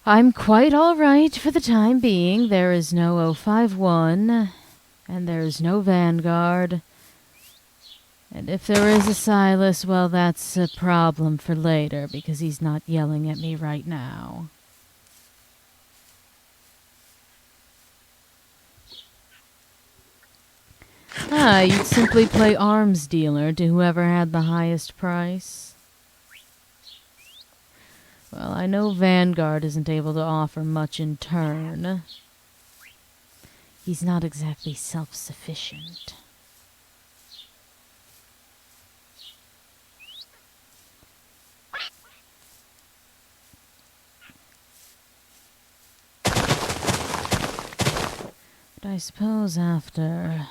I'm quite all right for the time being. There is no 051, and there is no Vanguard. And if there is a Silas, well, that's a problem for later, because he's not yelling at me right now. Ah, you'd simply play arms dealer to whoever had the highest price. Well, I know Vanguard isn't able to offer much in turn. He's not exactly self-sufficient. But I suppose after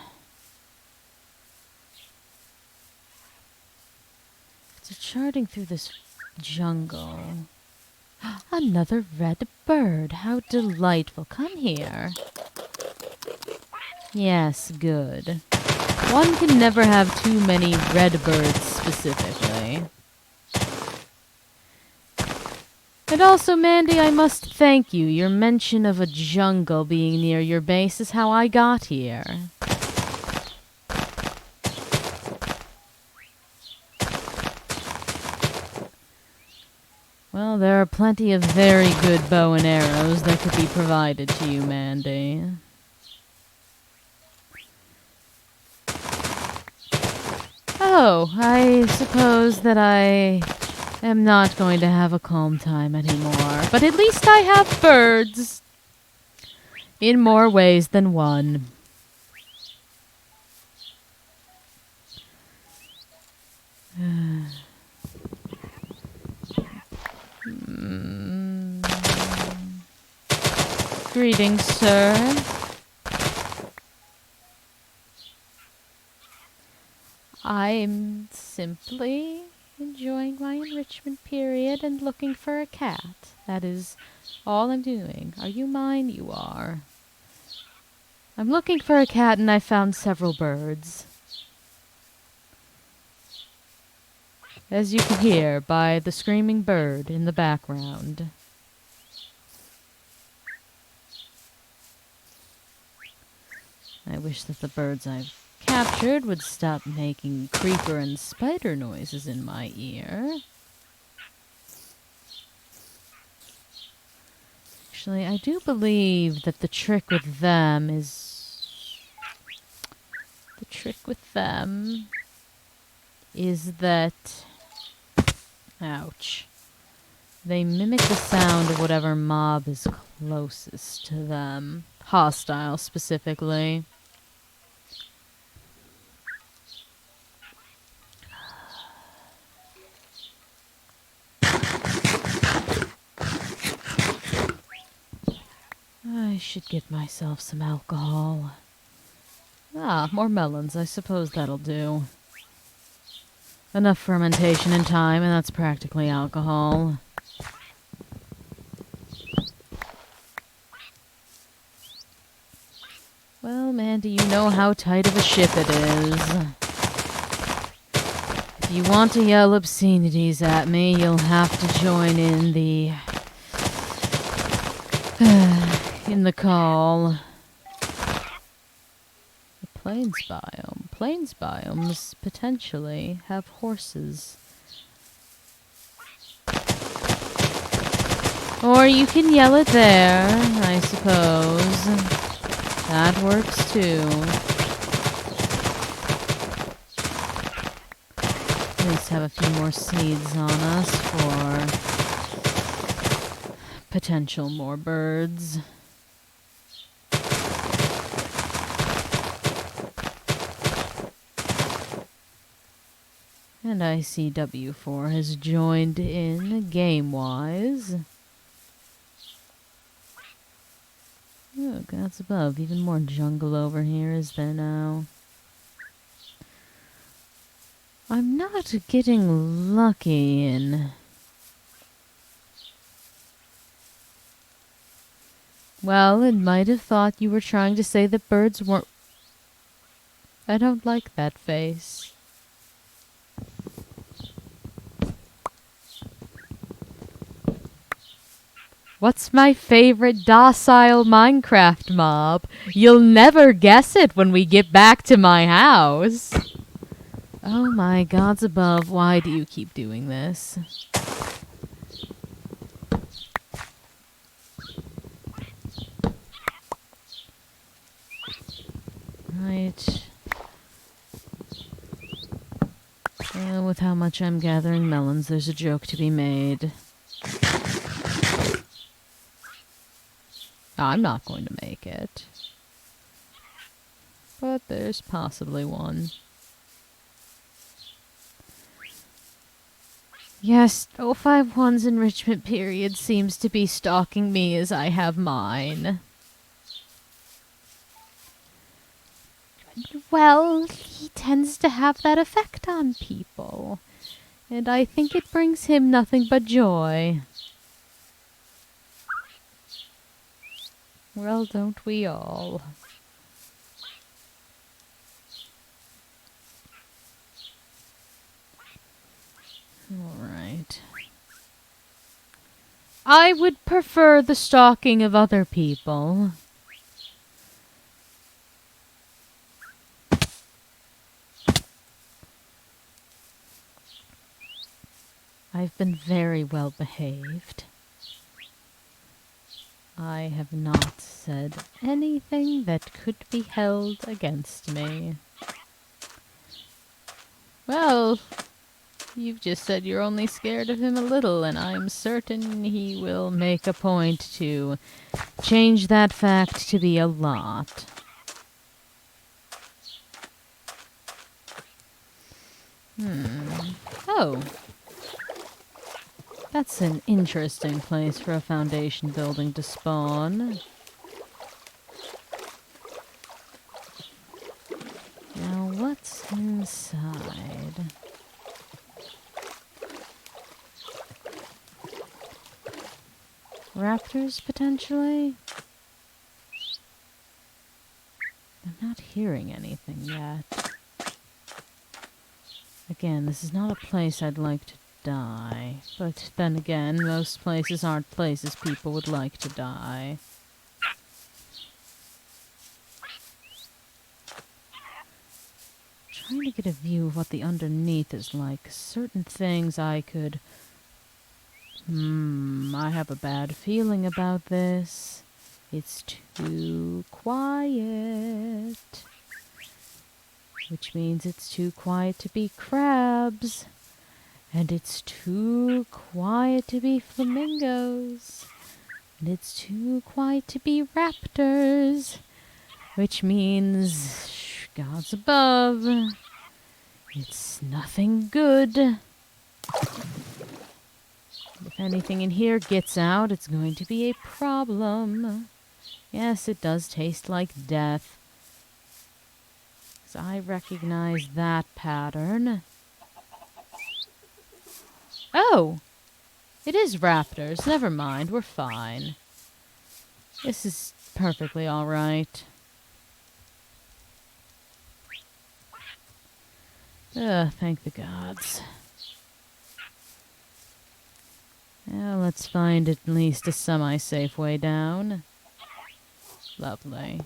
charting through this jungle. Another red bird. How delightful. Come here. Yes, good. One can never have too many red birds specifically. And also, Mandy, I must thank you. Your mention of a jungle being near your base is how I got here. Well, there are plenty of very good bow and arrows that could be provided to you, Mandy. Oh, I suppose that I am not going to have a calm time anymore. But at least I have birds. In more ways than one. Greetings, sir. I'm simply enjoying my enrichment period and looking for a cat. That is all I'm doing. Are you mine? You are. I'm looking for a cat and I found several birds. As you can hear by the screaming bird in the background. I wish that the birds I've captured would stop making creeper and spider noises in my ear. Actually, I do believe that the trick with them is... The trick with them is that... Ouch. They mimic the sound of whatever mob is closest to them. Hostile, specifically. I should get myself some alcohol. Ah, more melons. I suppose that'll do. Enough fermentation and time, and that's practically alcohol. Well, Mandy, you know how tight of a ship it is. If you want to yell obscenities at me, you'll have to join in the... in the call. The plains biome. Plains biomes potentially have horses. Or you can yell it there, I suppose. That works too. At least have a few more seeds on us for potential more birds. And I see W4 has joined in game-wise. Oh, gods above. Even more jungle over here, is there now? I'm not getting lucky in... Well, it might have thought you were trying to say that birds weren't... I don't like that face. What's my favorite docile Minecraft mob? You'll never guess it when we get back to my house. Oh my gods above, why do you keep doing this? Right. With how much I'm gathering melons, there's a joke to be made. I'm not going to make it. But there's possibly one. Yes, 051's enrichment period seems to be stalking me as I have mine. Well, he tends to have that effect on people. And I think it brings him nothing but joy. Well, don't we all? Alright. I would prefer the stalking of other people. I've been very well behaved. I have not said anything that could be held against me. Well, you've just said you're only scared of him a little, and I'm certain he will make a point to change that fact to be a lot. Oh. That's an interesting place for a foundation building to spawn. Now, what's inside? Raptors, potentially? I'm not hearing anything yet. Again, this is not a place I'd like to die. But then again, most places aren't places people would like to die. I'm trying to get a view of what the underneath is like. Certain things I could... I have a bad feeling about this. It's too quiet. Which means it's too quiet to be crabs. And it's too quiet to be flamingos. And it's too quiet to be raptors. Which means, gods above, it's nothing good. If anything in here gets out, it's going to be a problem. Yes, it does taste like death. 'Cause I recognize that pattern. Oh! It is raptors. Never mind, we're fine. This is perfectly alright. Ugh, thank the gods. Well, let's find at least a semi-safe way down. Lovely.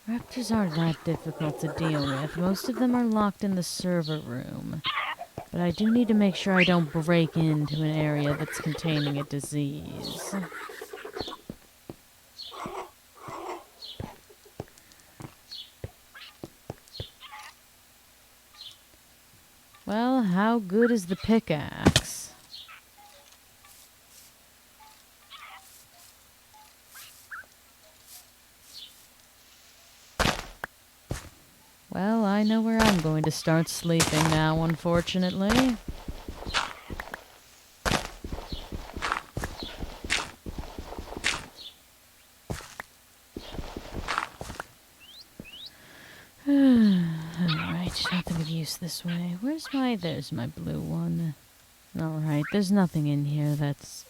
Raptors aren't that difficult to deal with. Most of them are locked in the server room. But I do need to make sure I don't break into an area that's containing a disease. Well, how good is the pickaxe? Well, I know where I'm going to start sleeping now, unfortunately. Alright, nothing of use this way. There's my blue one. Alright, there's nothing in here that's...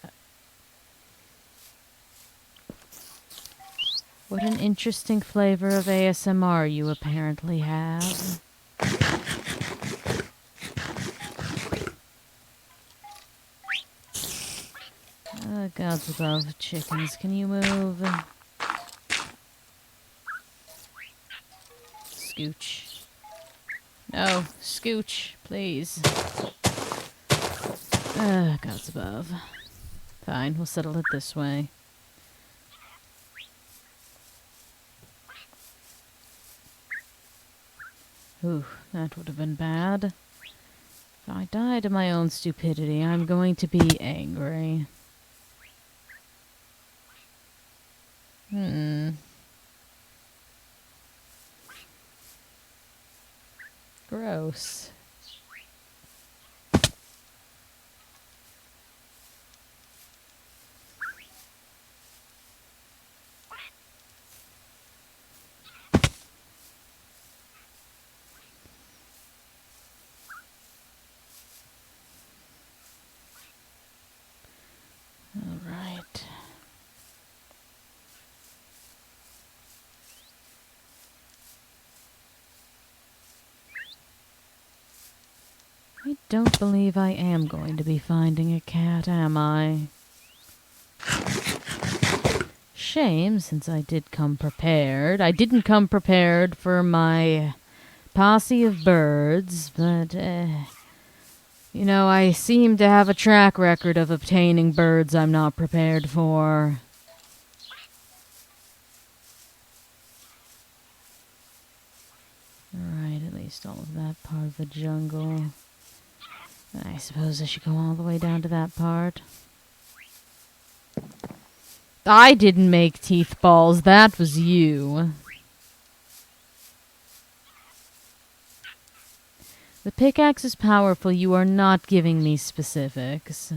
What an interesting flavor of ASMR you apparently have. Gods above, chickens, can you move? Scooch. No, scooch, please. Gods above. Fine, we'll settle it this way. Ooh, that would have been bad. If I die to my own stupidity, I'm going to be angry. Gross. All right. I don't believe I am going to be finding a cat, am I? Shame, since I did come prepared. I didn't come prepared for my posse of birds, but, you know, I seem to have a track record of obtaining birds I'm not prepared for. Alright, at least all of that part of the jungle. I suppose I should go all the way down to that part. I didn't make teeth balls, that was you. The pickaxe is powerful, you are not giving me specifics.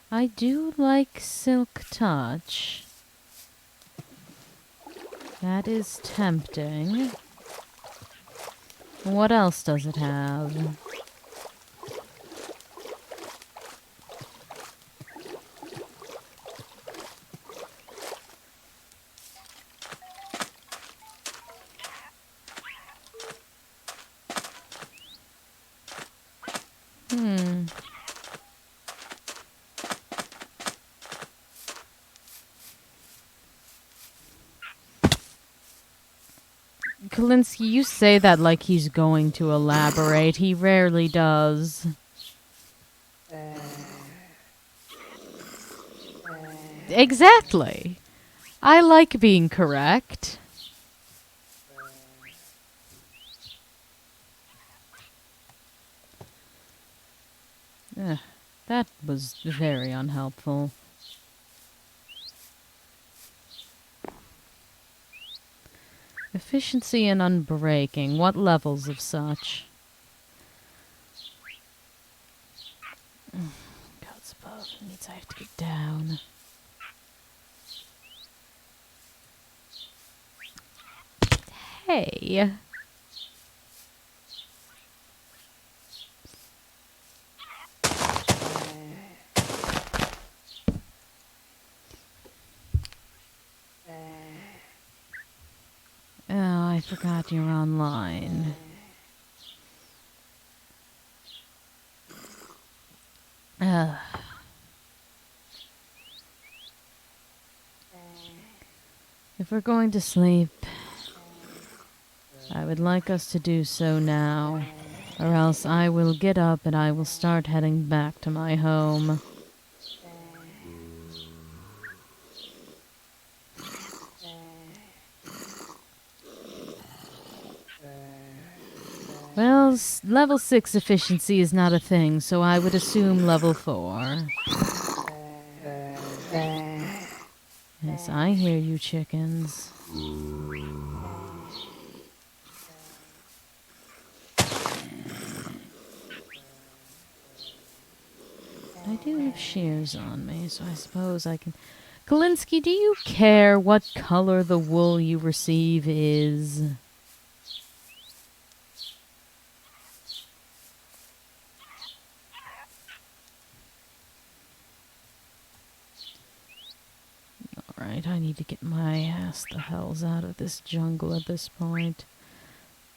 I do like Silk Touch. That is tempting. What else does it have? Kalinsky, you say that like he's going to elaborate. He rarely does. Exactly. I like being correct. That was very unhelpful. Efficiency and unbreaking. What levels of such? God's above. It means I have to get down. Hey. Oh, I forgot you're online. If we're going to sleep, I would like us to do so now, or else I will get up and I will start heading back to my home. Well, level 6 efficiency is not a thing, so I would assume level 4. Yes, I hear you, chickens. I do have shears on me, so I suppose I can... Kalinsky, do you care what color the wool you receive is? Alright, I need to get my ass the hells out of this jungle at this point.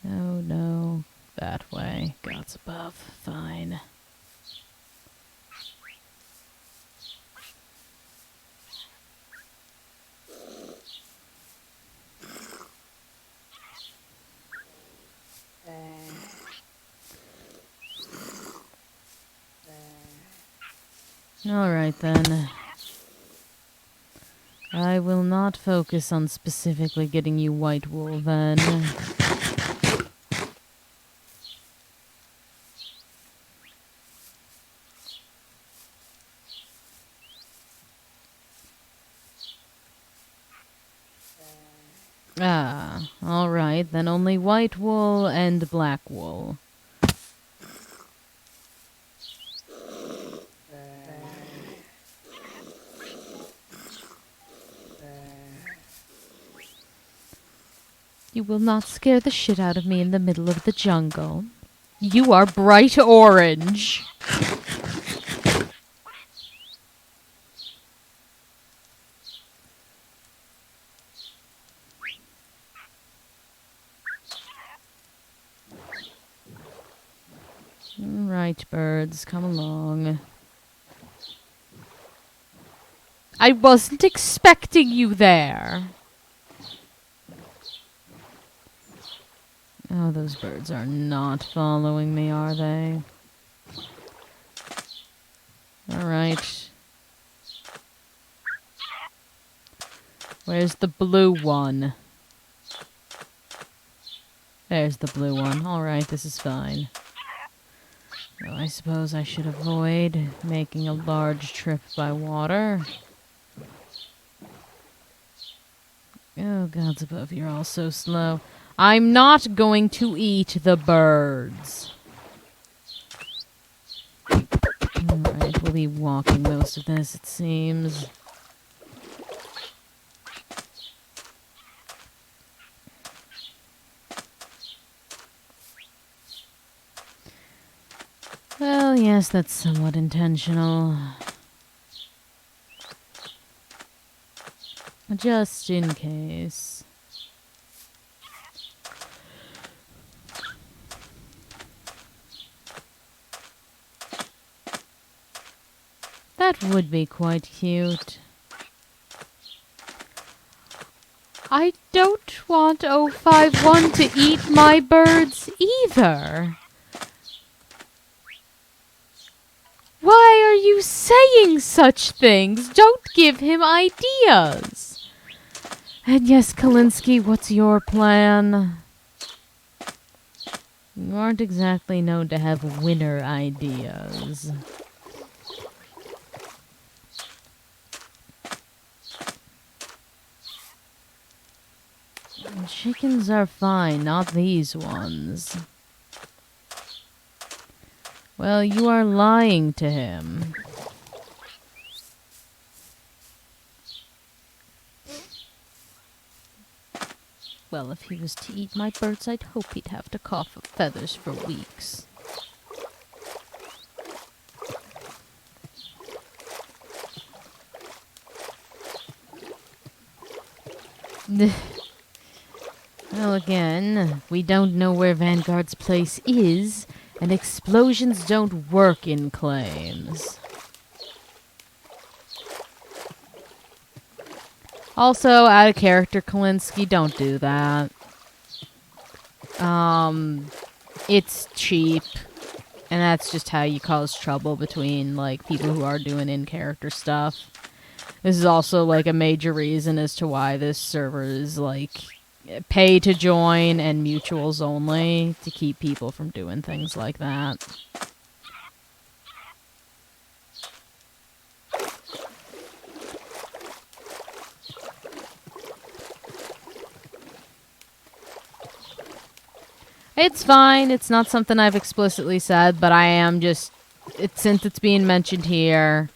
No, no. That way. God's above. Fine. Alright then. I will not focus on specifically getting you white wool then. Ah, alright, then only white wool and black wool. You will not scare the shit out of me in the middle of the jungle. You are bright orange. Right, birds, come along. I wasn't expecting you there. Oh, those birds are not following me, are they? Alright. Where's the blue one? There's the blue one. Alright, this is fine. So I suppose I should avoid making a large trip by water. Oh, God's above, you're all so slow. I'm not going to eat the birds. Alright, we'll be walking most of this, it seems. Well, yes, that's somewhat intentional. Just in case. That would be quite cute. I don't want 051 to eat my birds either. Why are you saying such things? Don't give him ideas. And yes, Kalinsky, what's your plan? You aren't exactly known to have winner ideas. chickens are fine, not these ones. Well, you are lying to him. Well, if he was to eat my birds, I'd hope he'd have to cough up feathers for weeks. Well, again, we don't know where Vanguard's place is, and explosions don't work in claims. Also, out of character, Kalinsky, don't do that. It's cheap, and that's just how you cause trouble between, like, people who are doing in-character stuff. This is also, like, a major reason as to why this server is, like, pay to join and mutuals only, to keep people from doing things like that. It's fine. It's not something I've explicitly said, but I am just... since it's being mentioned here,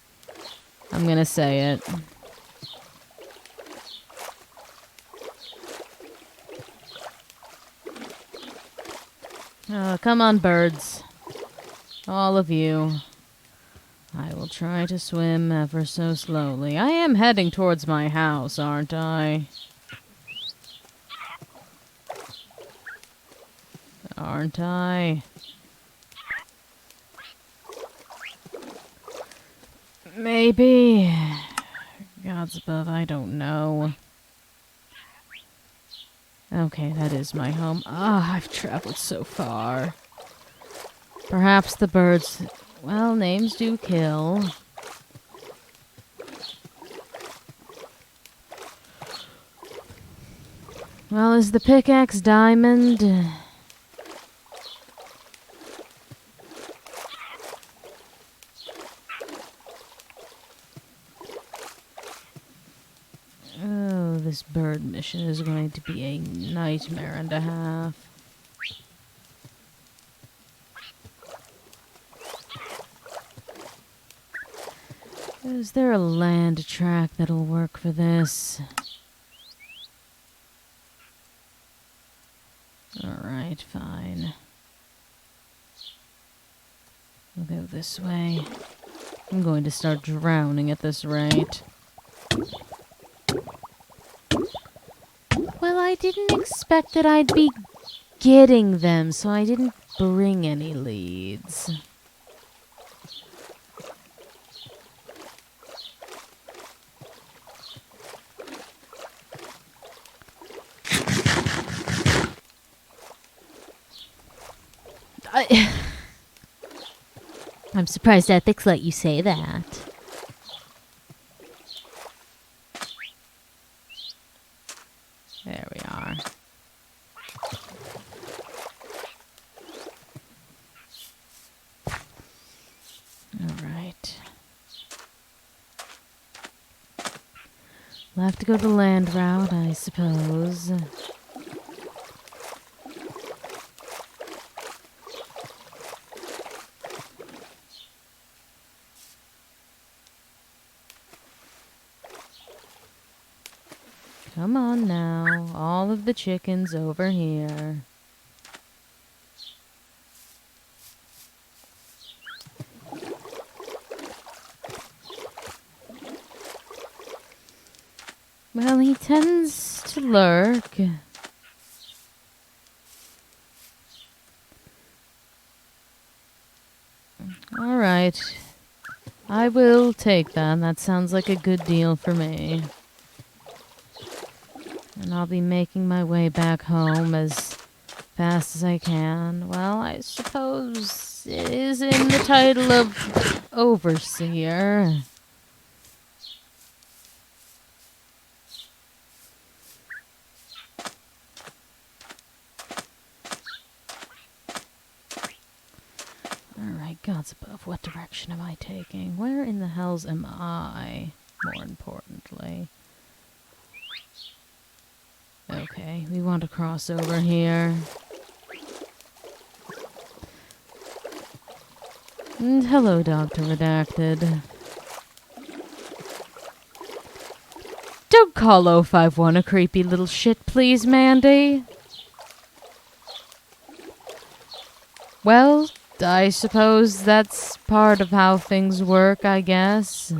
I'm gonna say it. Oh, come on, birds. All of you. I will try to swim ever so slowly. I am heading towards my house, aren't I? Aren't I? Maybe. Gods above, I don't know. Okay, that is my home. Ah, I've traveled so far. Perhaps the birds... Well, names do kill. Well, is the pickaxe diamond? Oh, this bird mission is going to be a nightmare and a half. Is there a land track that'll work for this? Alright, fine. We'll go this way. I'm going to start drowning at this rate. Well, I didn't expect that I'd be getting them, so I didn't bring any leads. I'm surprised ethics let you say that. There we are. Alright. We'll have to go the land route, I suppose. Come on now, all of the chickens over here. Well, he tends to lurk. Alright. I will take that. That sounds like a good deal for me. And I'll be making my way back home as fast as I can. Well, I suppose it is in the title of Overseer. Alright, gods above, what direction am I taking? Where in the hells am I, more importantly? Okay, we want to cross over here. And hello, Dr. Redacted. Don't call 051 a creepy little shit, please, Mandy. Well, I suppose that's part of how things work, I guess.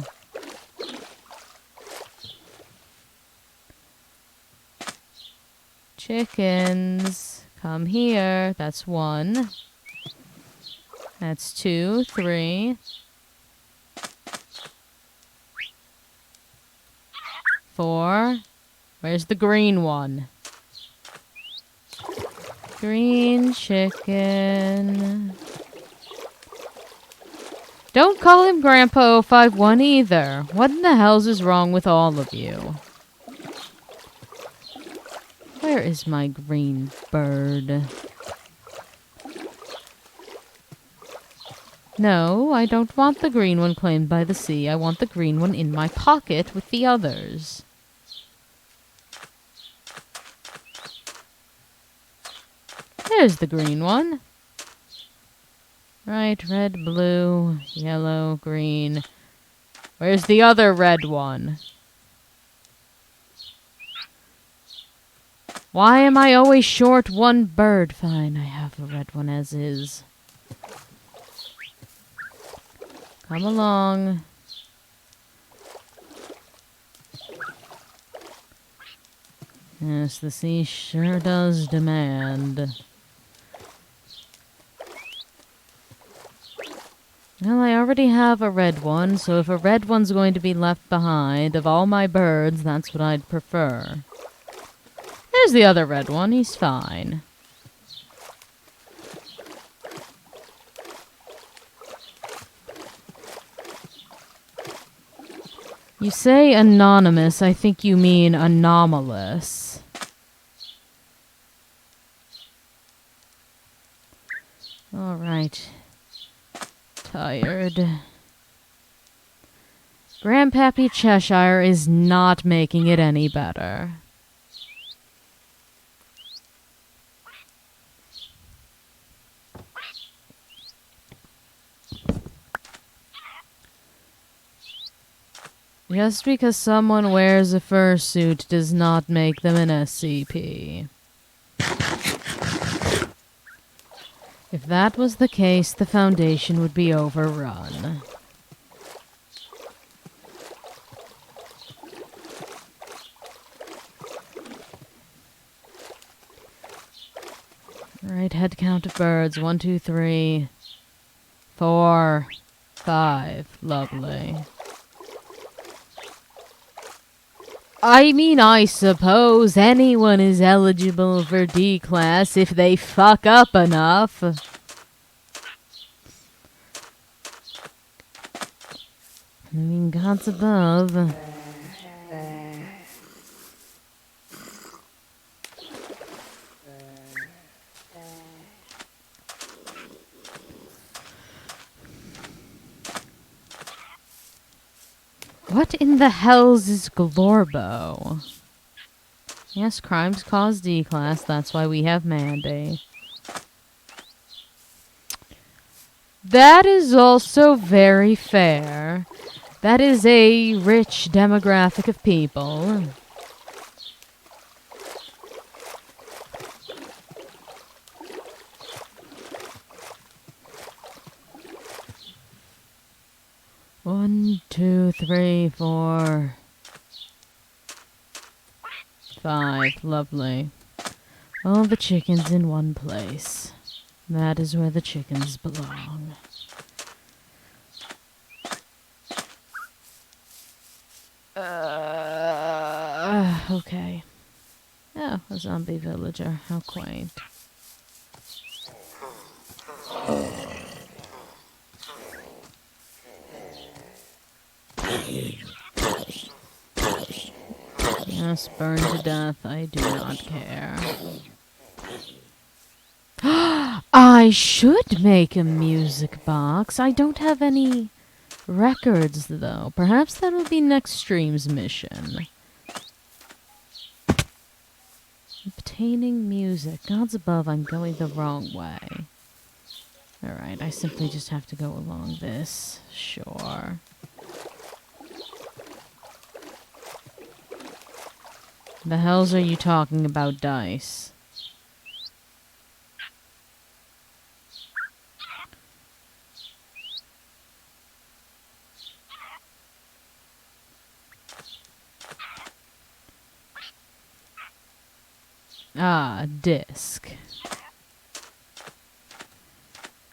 Chickens, come here. That's 1. That's 2, 3. 4. Where's the green one? Green chicken. Don't call him Grandpa 051 either. What in the hell's is wrong with all of you? Where is my green bird? No, I don't want the green one claimed by the sea. I want the green one in my pocket with the others. There's the green one. Right, red, blue, yellow, green. Where's the other red one? Why am I always short one bird? Fine, I have a red one as is. Come along. Yes, the sea sure does demand. Well, I already have a red one, so if a red one's going to be left behind, of all my birds, that's what I'd prefer. There's the other red one, he's fine. You say anonymous, I think you mean anomalous. Alright. Tired. Grandpappy Cheshire is not making it any better. Just because someone wears a fursuit does not make them an SCP. If that was the case, the Foundation would be overrun. Alright, head count of birds. 1, 2, 3, 4, 5. Lovely. I mean, I suppose anyone is eligible for D-class if they fuck up enough. I mean, God's above. What in the hells is Glorbo? Yes, crimes cause D-class. That's why we have Mandy. That is also very fair. That is a rich demographic of people. One, 2, 3, 4, 5. Lovely. All the chickens in one place. That is where the chickens belong. Okay. Oh, a zombie villager. How quaint. Yes, burn to death. I do not care. I should make a music box. I don't have any records, though. Perhaps that will be next stream's mission. Obtaining music. Gods above, I'm going the wrong way. Alright, I simply just have to go along this. Sure. The hells are you talking about, dice? Ah, disc.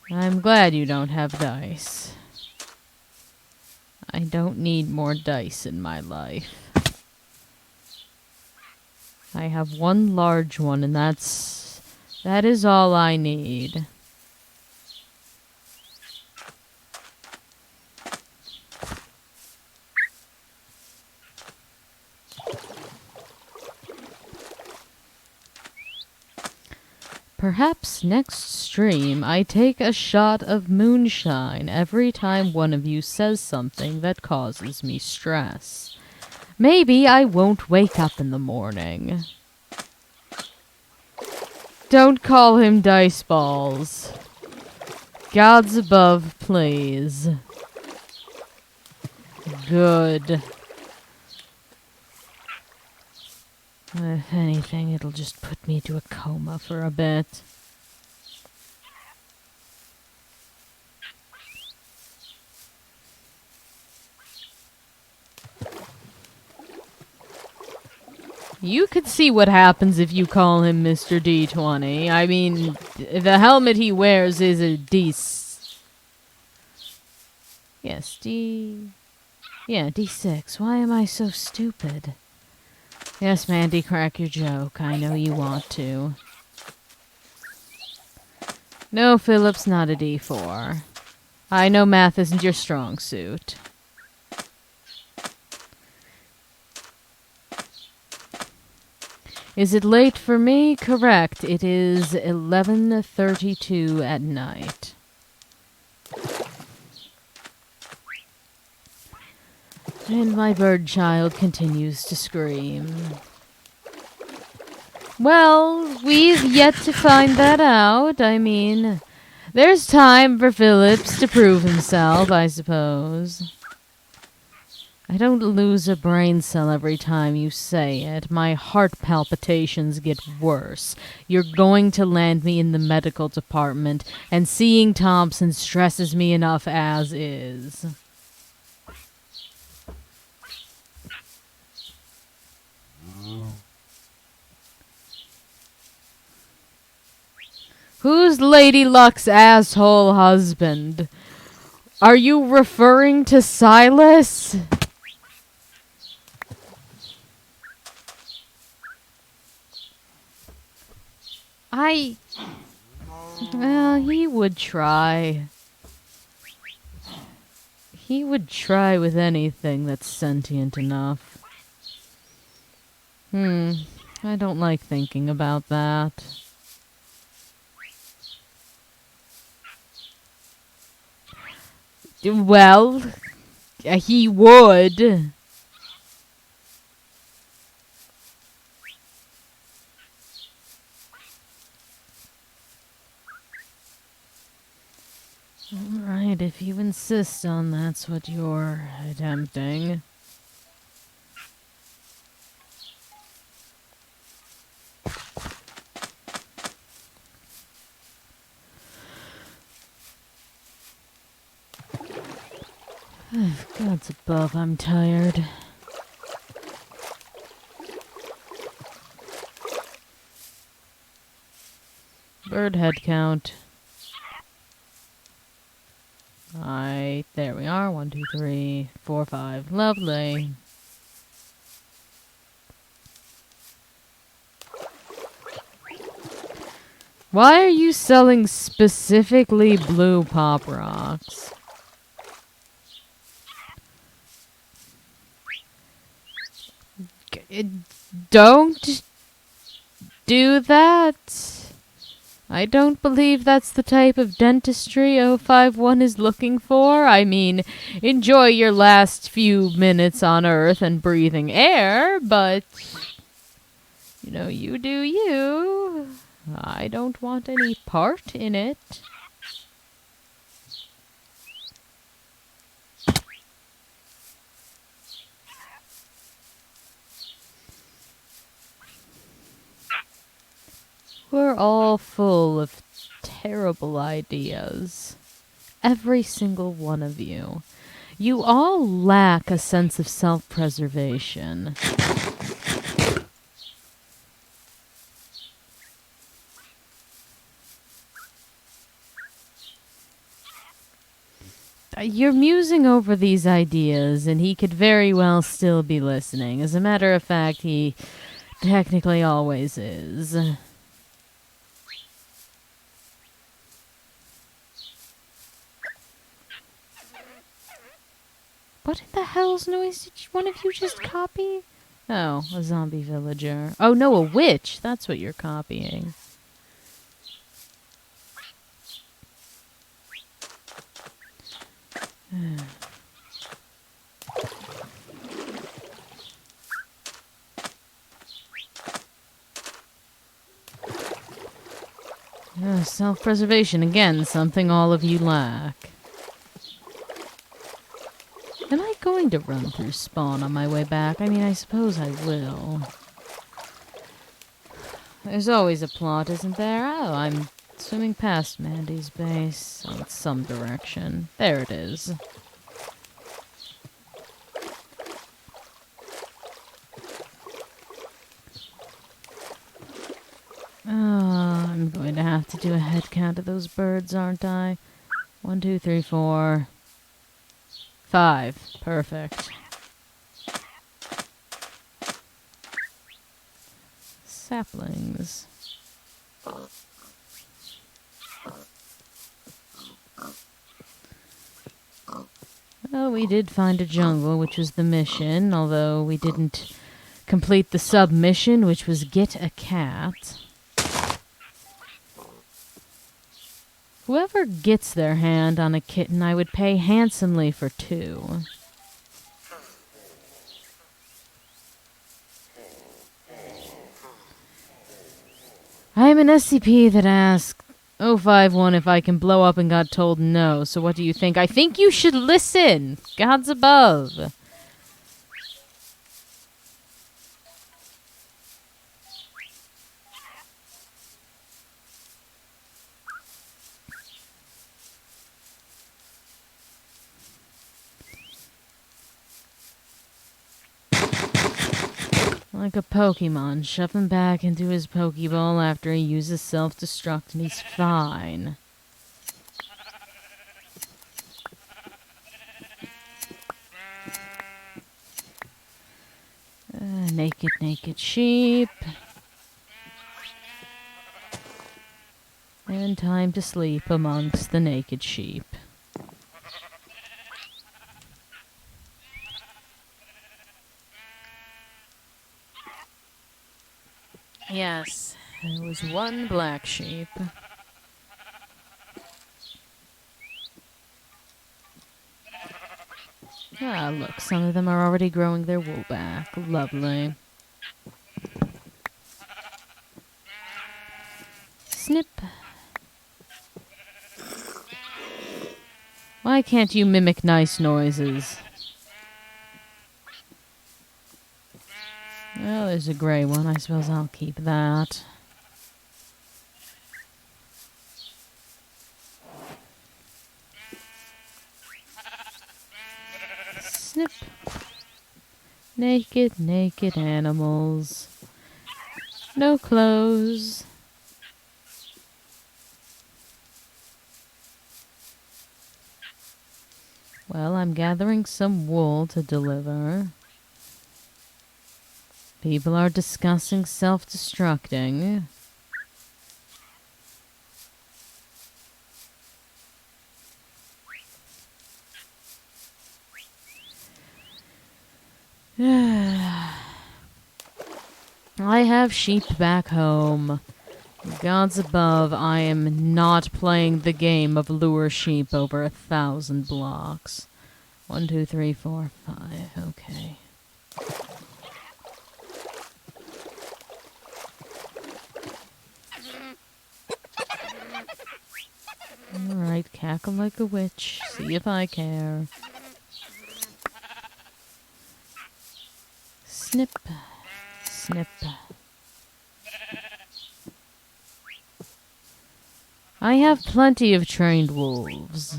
I'm glad you don't have dice. I don't need more dice in my life. I have one large one, and that is all I need. Perhaps next stream I take a shot of moonshine every time one of you says something that causes me stress. Maybe I won't wake up in the morning. Don't call him Dice Balls. Gods above, please. Good. If anything, it'll just put me to a coma for a bit. You could see what happens if you call him Mr. D20. I mean, the helmet he wears is a Yes, Yeah, D6. Why am I so stupid? Yes, Mandy, crack your joke. I know you want to. No, Philip's not a D4. I know math isn't your strong suit. Is it late for me? Correct. It is 11:32 at night. And my bird child continues to scream. Well, we've yet to find that out. I mean, there's time for Phillips to prove himself, I suppose. I don't lose a brain cell every time you say it. My heart palpitations get worse. You're going to land me in the medical department, and seeing Thompson stresses me enough as is. Who's Lady Luck's asshole husband? Are you referring to Silas? Well, he would try. He would try with anything that's sentient enough. I don't like thinking about that. Well, he would. Alright, if you insist on that's what you're attempting. Gods above, I'm tired. Bird head count. There we are. 1, 2, 3, 4, 5. Lovely. Why are you selling specifically blue pop rocks? Don't do that. I don't believe that's the type of dentistry 051 is looking for. I mean, enjoy your last few minutes on Earth and breathing air, but You know, you do you. I don't want any part in it. We're all full of terrible ideas. Every single one of you. You all lack a sense of self-preservation. You're musing over these ideas, and he could very well still be listening. As a matter of fact, he technically always is. What in the hell's noise did one of you just copy? Oh, a zombie villager. Oh no, a witch! That's what you're copying. Self-preservation, again, something all of you lack. Am I going to run through spawn on my way back? I mean, I suppose I will. There's always a plot, isn't there? Oh, I'm swimming past Mandy's base in some direction. There it is. Oh, I'm going to have to do a head count of those birds, aren't I? 1, 2, 3, 4, 5. Perfect. Saplings. Well, we did find a jungle, which was the mission, although we didn't complete the sub-mission, which was get a cat. Whoever gets their hand on a kitten, I would pay handsomely for 2. I am an SCP that asked 051 if I can blow up and got told no. So what do you think? I think you should listen! Gods above! Like a Pokemon, shove him back into his Pokeball after he uses self-destruct and he's fine. Naked sheep. And time to sleep amongst the naked sheep. Yes, there was one black sheep. Ah, look, some of them are already growing their wool back. Lovely. Snip. Why can't you mimic nice noises? Well, there's a gray one. I suppose I'll keep that. Snip. Naked animals. No clothes. Well, I'm gathering some wool to deliver. People are discussing self-destructing. I have sheep back home. Gods above, I am not playing the game of lure sheep over 1,000 blocks. 1, 2, 3, 4, 5. Okay. Alright, cackle like a witch. See if I care. Snip. Snip. I have plenty of trained wolves.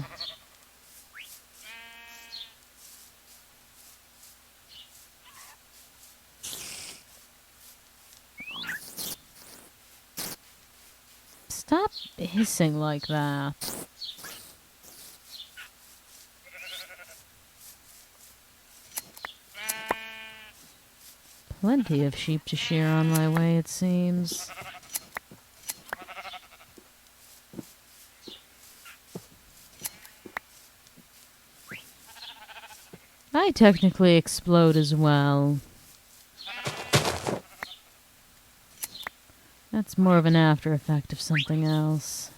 Stop hissing like that. Plenty of sheep to shear on my way, it seems. I technically explode as well. That's more of an after effect of something else.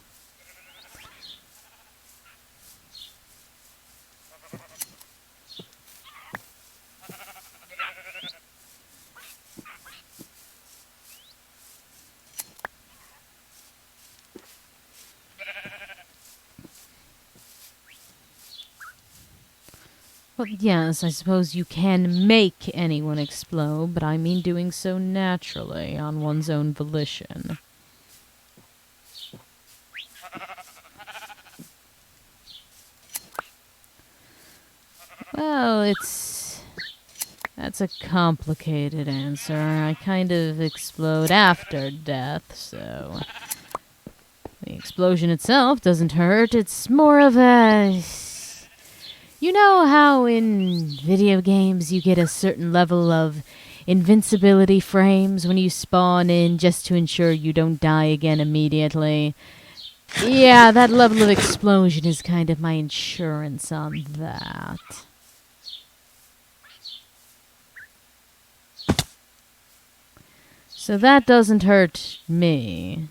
Well, yes, I suppose you can make anyone explode, but I mean doing so naturally, on one's own volition. Well, that's a complicated answer. I kind of explode after death, so the explosion itself doesn't hurt. It's more of a... You know how in video games you get a certain level of invincibility frames when you spawn in just to ensure you don't die again immediately? Yeah, that level of explosion is kind of my insurance on that. So that doesn't hurt me.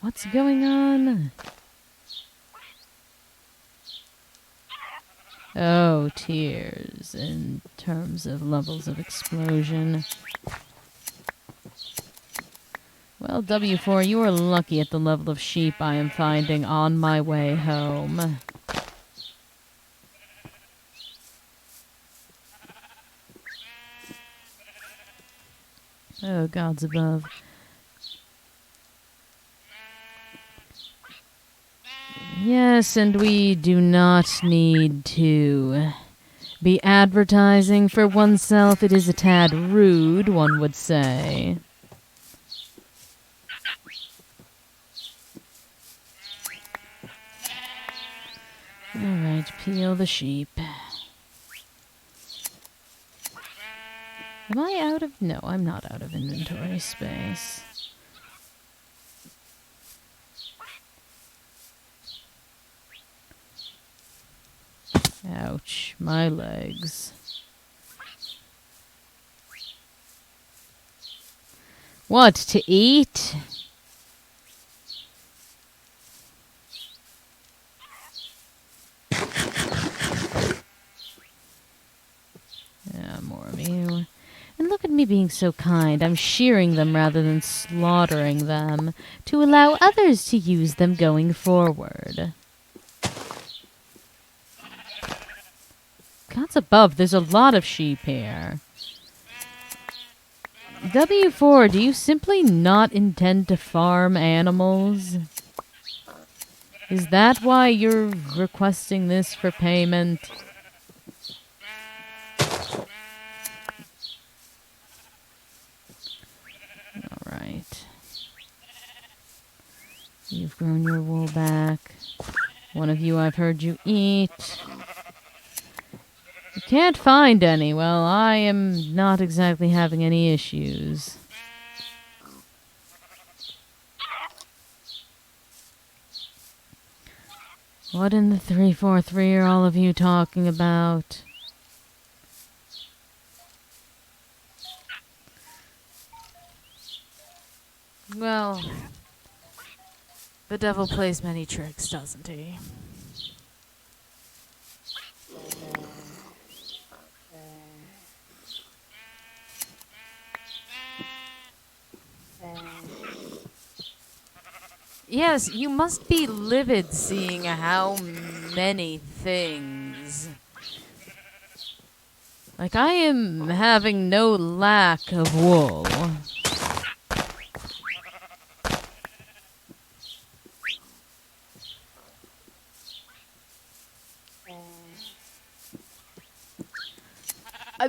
What's going on? Oh, tears in terms of levels of explosion. Well, W4, you are lucky at the level of sheep I am finding on my way home. Oh, gods above. Yes, and we do not need to be advertising for oneself. It is a tad rude, one would say. Alright, peel the sheep. Am I out of... No, I'm not out of inventory space. Ouch, my legs. What, to eat? Yeah, more of you. And look at me being so kind. I'm shearing them rather than slaughtering them to allow others to use them going forward. Gods above, there's a lot of sheep here. W4, do you simply not intend to farm animals? Is that why you're requesting this for payment? Alright. You've grown your wool back. One of you I've heard you eat. You can't find any. Well, I am not exactly having any issues. What in the 343 are all of you talking about? Well, the devil plays many tricks, doesn't he? Yes, you must be livid seeing how many things. Like, I am having no lack of wool.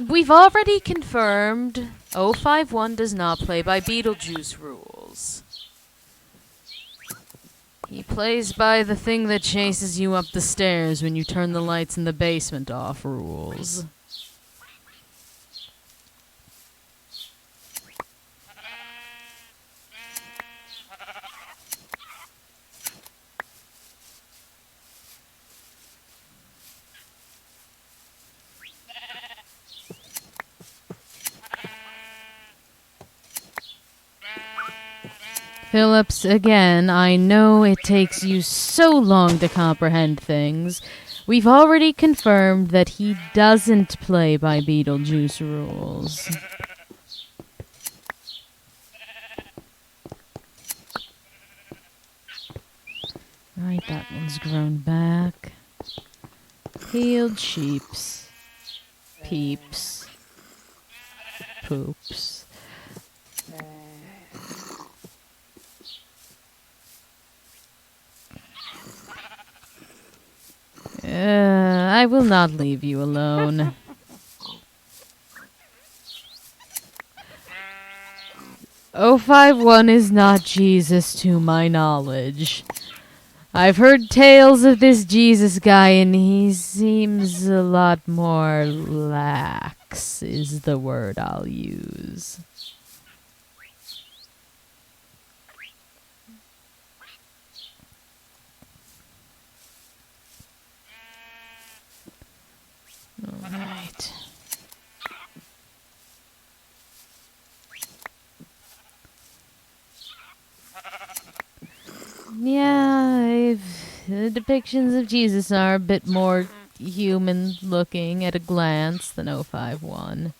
We've already confirmed 051 does not play by Beetlejuice rules. He plays by the thing that chases you up the stairs when you turn the lights in the basement off rules. Phillips, again, I know it takes you so long to comprehend things. We've already confirmed that he doesn't play by Beetlejuice rules. Right, that one's grown back. Peeled sheeps. Peeps. Poops. I will not leave you alone. "051 is not Jesus to my knowledge. I've heard tales of this Jesus guy and he seems a lot more lax is the word I'll use." Alright. Yeah, the depictions of Jesus are a bit more human looking at a glance than 051.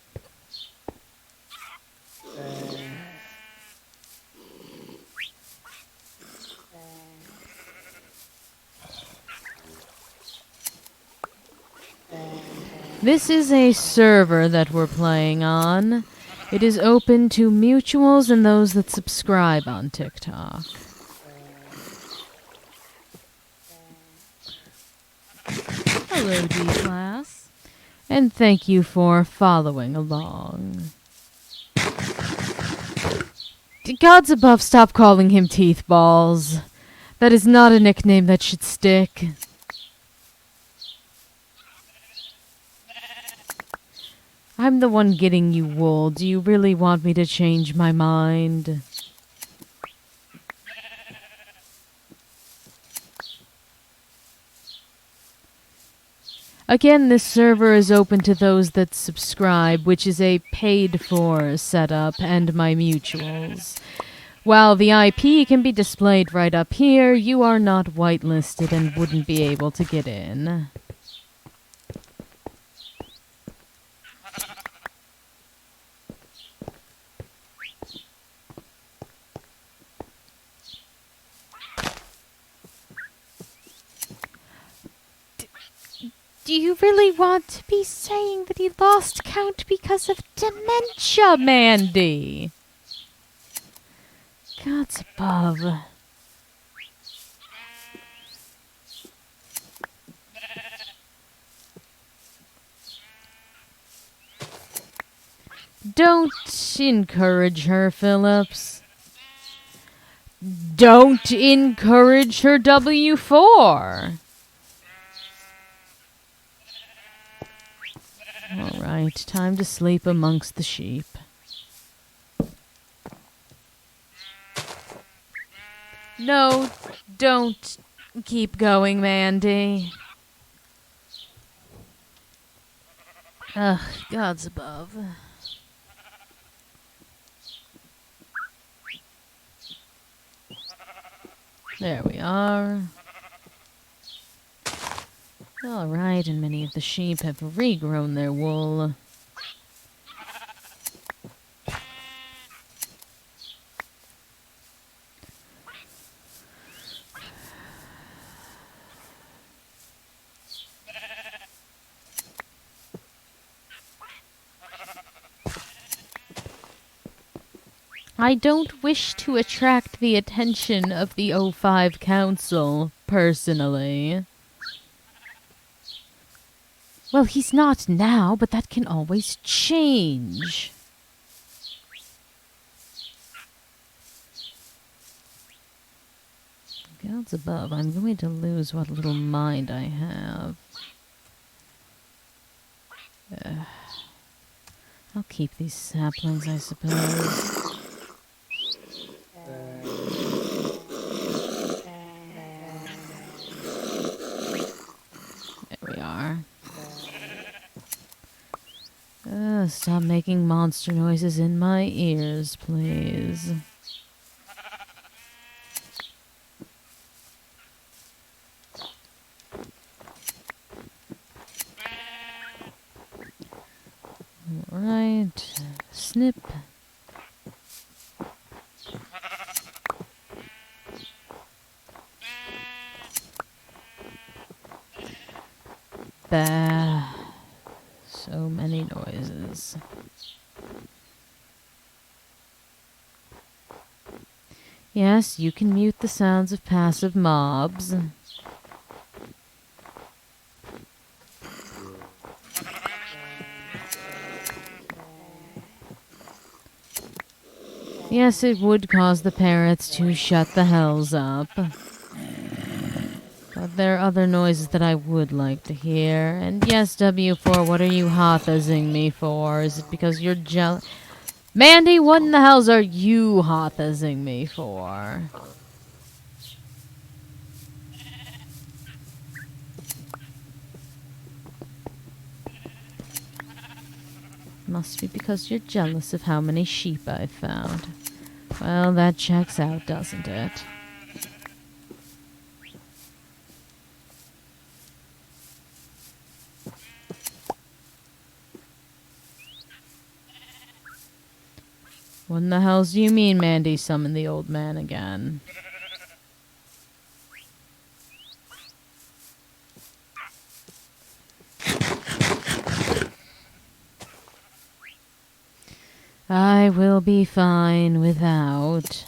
This is a server that we're playing on. It is open to mutuals and those that subscribe on TikTok. Hello, D-Class. And thank you for following along. Gods above, stop calling him Teeth Balls. That is not a nickname that should stick. I'm the one getting you wool. Do you really want me to change my mind? Again, this server is open to those that subscribe, which is a paid-for setup, and my mutuals. While the IP can be displayed right up here, you are not whitelisted and wouldn't be able to get in. Do you really want to be saying that he lost count because of dementia, Mandy? Gods above. Don't encourage her, Phillips. Don't encourage her, W4. Alright, time to sleep amongst the sheep. No, don't keep going, Mandy. Ugh, gods above. There we are. Alright, and many of the sheep have regrown their wool. I don't wish to attract the attention of the O5 Council, personally. Well, he's not now, but that can always change. Gods above, I'm going to lose what little mind I have. I'll keep these saplings, I suppose. There we are. Stop making monster noises in my ears, please. Alright. Snip. Bah. So many noises. Yes, you can mute the sounds of passive mobs. Yes, it would cause the parrots to shut the hells up. But there are other noises that I would like to hear. And yes, W4, what are you hothazing me for? Is it because you're jealous? Mandy, what in the hells are you hothazing me for? Must be because you're jealous of how many sheep I've found. Well, that checks out, doesn't it? What in the hells do you mean, Mandy summoned the old man again? I will be fine without.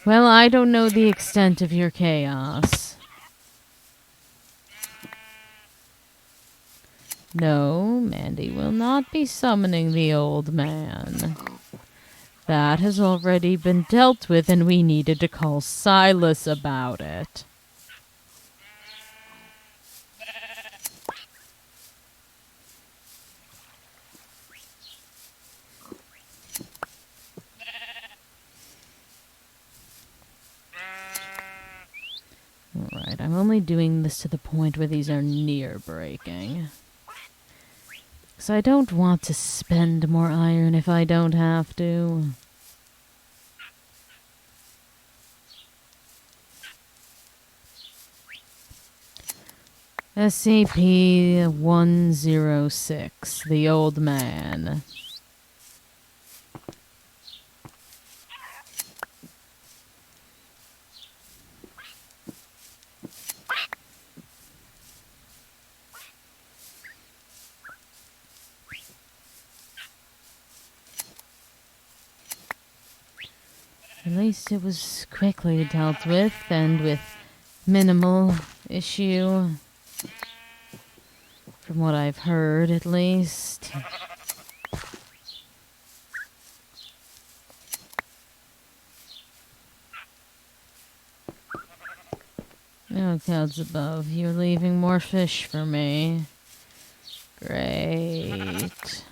Well, I don't know the extent of your chaos. No, Mandy will not be summoning the old man. That has already been dealt with, and we needed to call Silas about it. Alright, I'm only doing this to the point where these are near breaking. Because I don't want to spend more iron if I don't have to. SCP-106, the old man. At least it was quickly dealt with, and with minimal issue. From what I've heard, at least. Oh, gods above, you're leaving more fish for me. Great.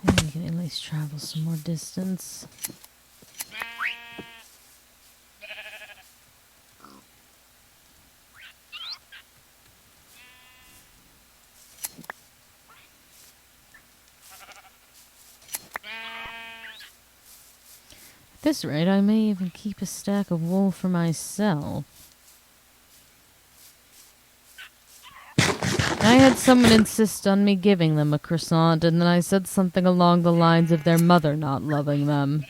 Maybe we can at least travel some more distance. At this rate, I may even keep a stack of wool for myself. I had someone insist on me giving them a croissant, and then I said something along the lines of their mother not loving them.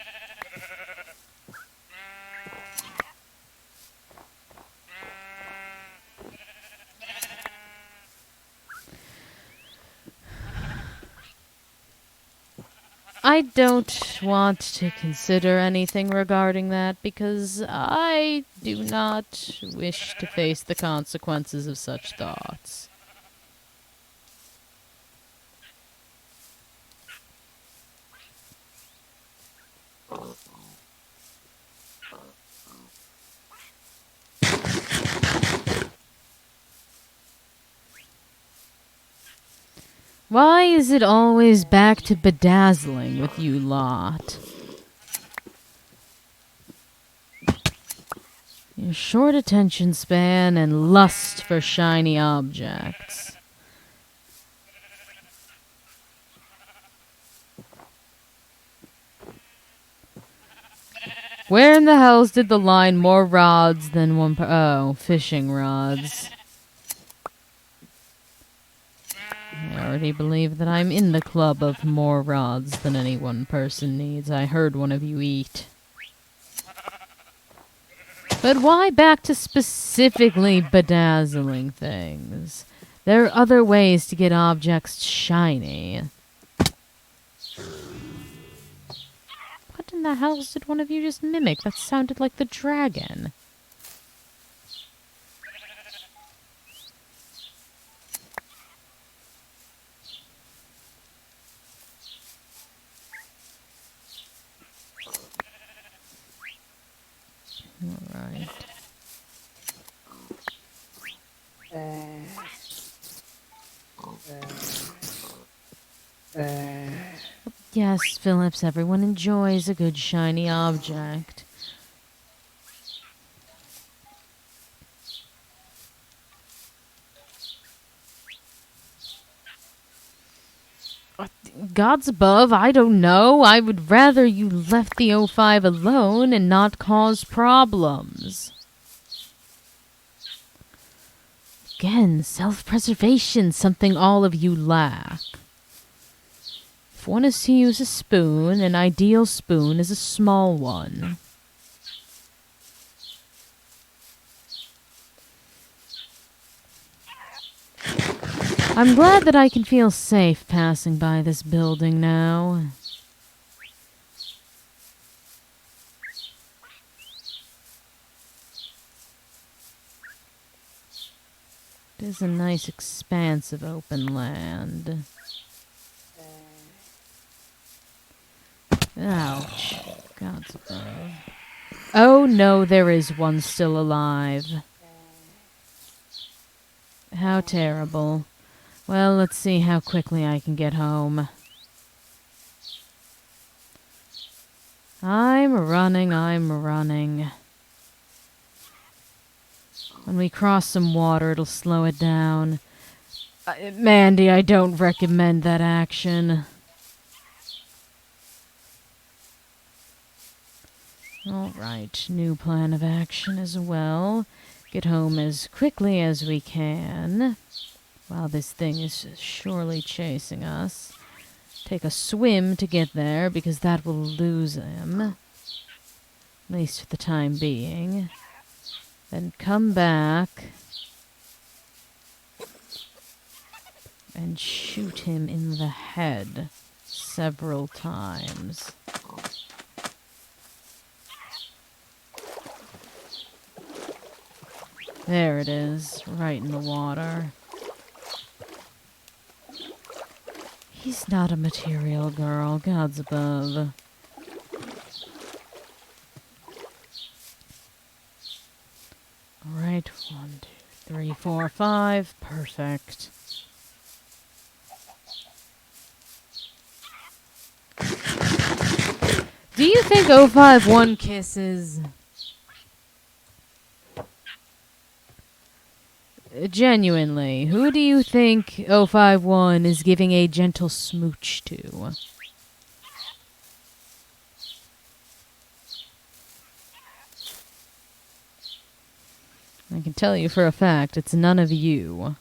I don't want to consider anything regarding that because I do not wish to face the consequences of such thoughts. Why is it always back to bedazzling with you lot? Your short attention span and lust for shiny objects. Where in the hells did the line more rods than one oh, fishing rods. I already believe that I'm in the club of more rods than any one person needs. I heard one of you eat. But why back to specifically bedazzling things? There are other ways to get objects shiny. What in the hell did one of you just mimic? That sounded like the dragon. Alright. Yes, Phillips, everyone enjoys a good shiny object. Gods above, I don't know. I would rather you left the O5 alone and not cause problems. Again, self-preservation, something all of you lack. If one is to use a spoon, an ideal spoon is a small one. I'm glad that I can feel safe passing by this building now. It is a nice expanse of open land. Ouch. God's above. Oh no, there is one still alive. How terrible. Well, let's see how quickly I can get home. I'm running. When we cross some water, it'll slow it down. Mandy, I don't recommend that action. Alright, new plan of action as well. Get home as quickly as we can. While this thing is surely chasing us. Take a swim to get there, because that will lose him. At least for the time being. Then come back. And shoot him in the head several times. There it is, right in the water. He's not a material girl, gods above. Alright, 1, 2, 3, 4, 5. Perfect. Do you think 051 kisses? Genuinely, who do you think 051 is giving a gentle smooch to? I can tell you for a fact, it's none of you.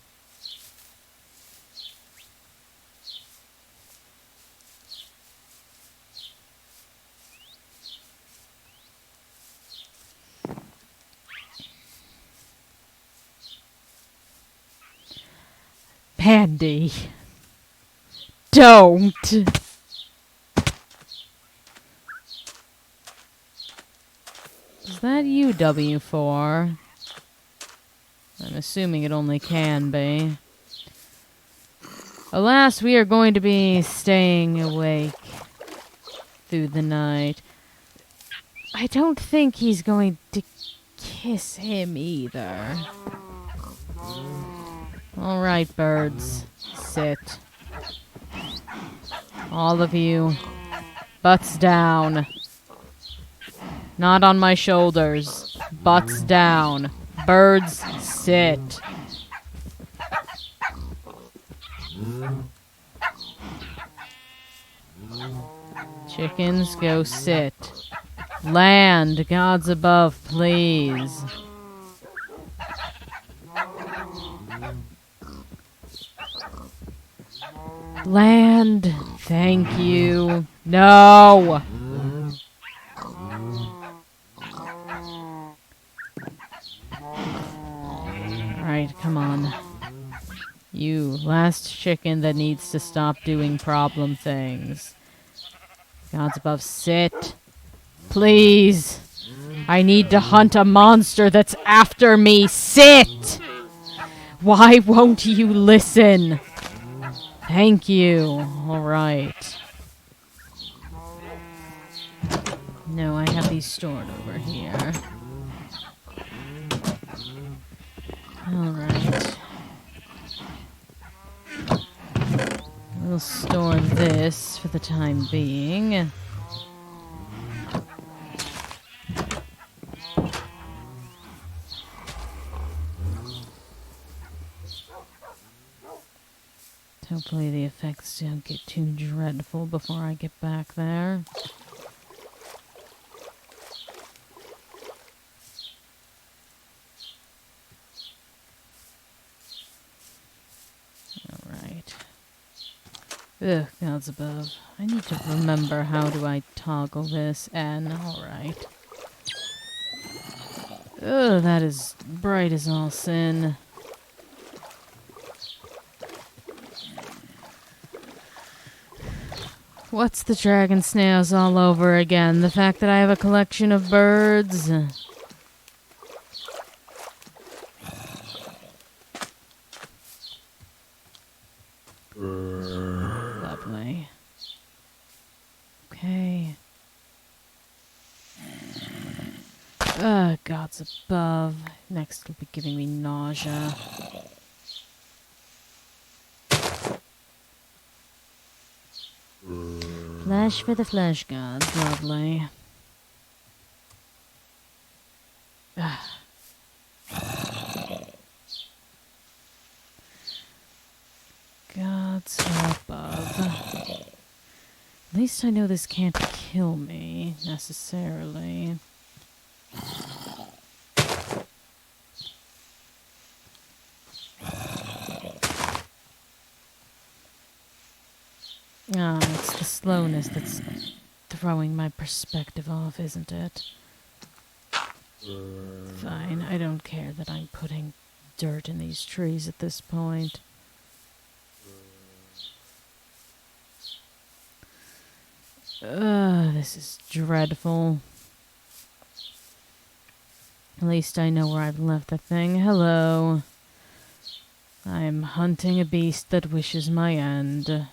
Pandy. Don't. UW for? I'm assuming it only can be. Alas, we are going to be staying awake through the night. I don't think he's going to kiss him either. Alright, birds. Sit. All of you. Butts down. Not on my shoulders. Butts down. Birds, sit. Chickens, go sit. Land, gods above, please. Land, thank you. No! Alright, come on. You, last chicken that needs to stop doing problem things. Gods above, sit. Please. I need to hunt a monster that's after me. Sit! Why won't you listen? Thank you. Alright. No, I have these stored over here. Alright. We'll store this for the time being. Hopefully the effects don't get too dreadful before I get back there. Alright. Ugh, gods above. I need to remember how do I toggle this N. Alright. Ugh, that is bright as all sin. What's the dragon snails all over again? The fact that I have a collection of birds? Lovely. Okay. Gods above. Next will be giving me nausea. Flesh for the flesh gods. Lovely. Gods above. At least I know this can't kill me, necessarily. Ah, it's the slowness that's throwing my perspective off, isn't it? Fine, I don't care that I'm putting dirt in these trees at this point. This is dreadful. At least I know where I've left the thing. Hello. I'm hunting a beast that wishes my end.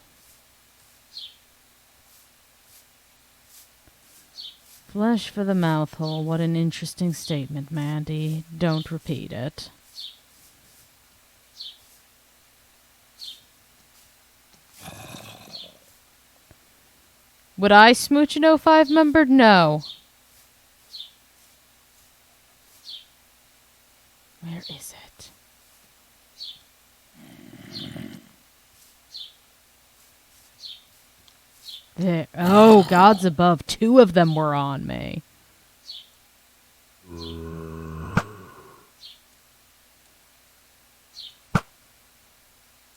Flesh for the mouth hole. What an interesting statement, Mandy. Don't repeat it. Would I smooch an 05 member? No. Where is it? There. Oh, gods above. 2 of them were on me.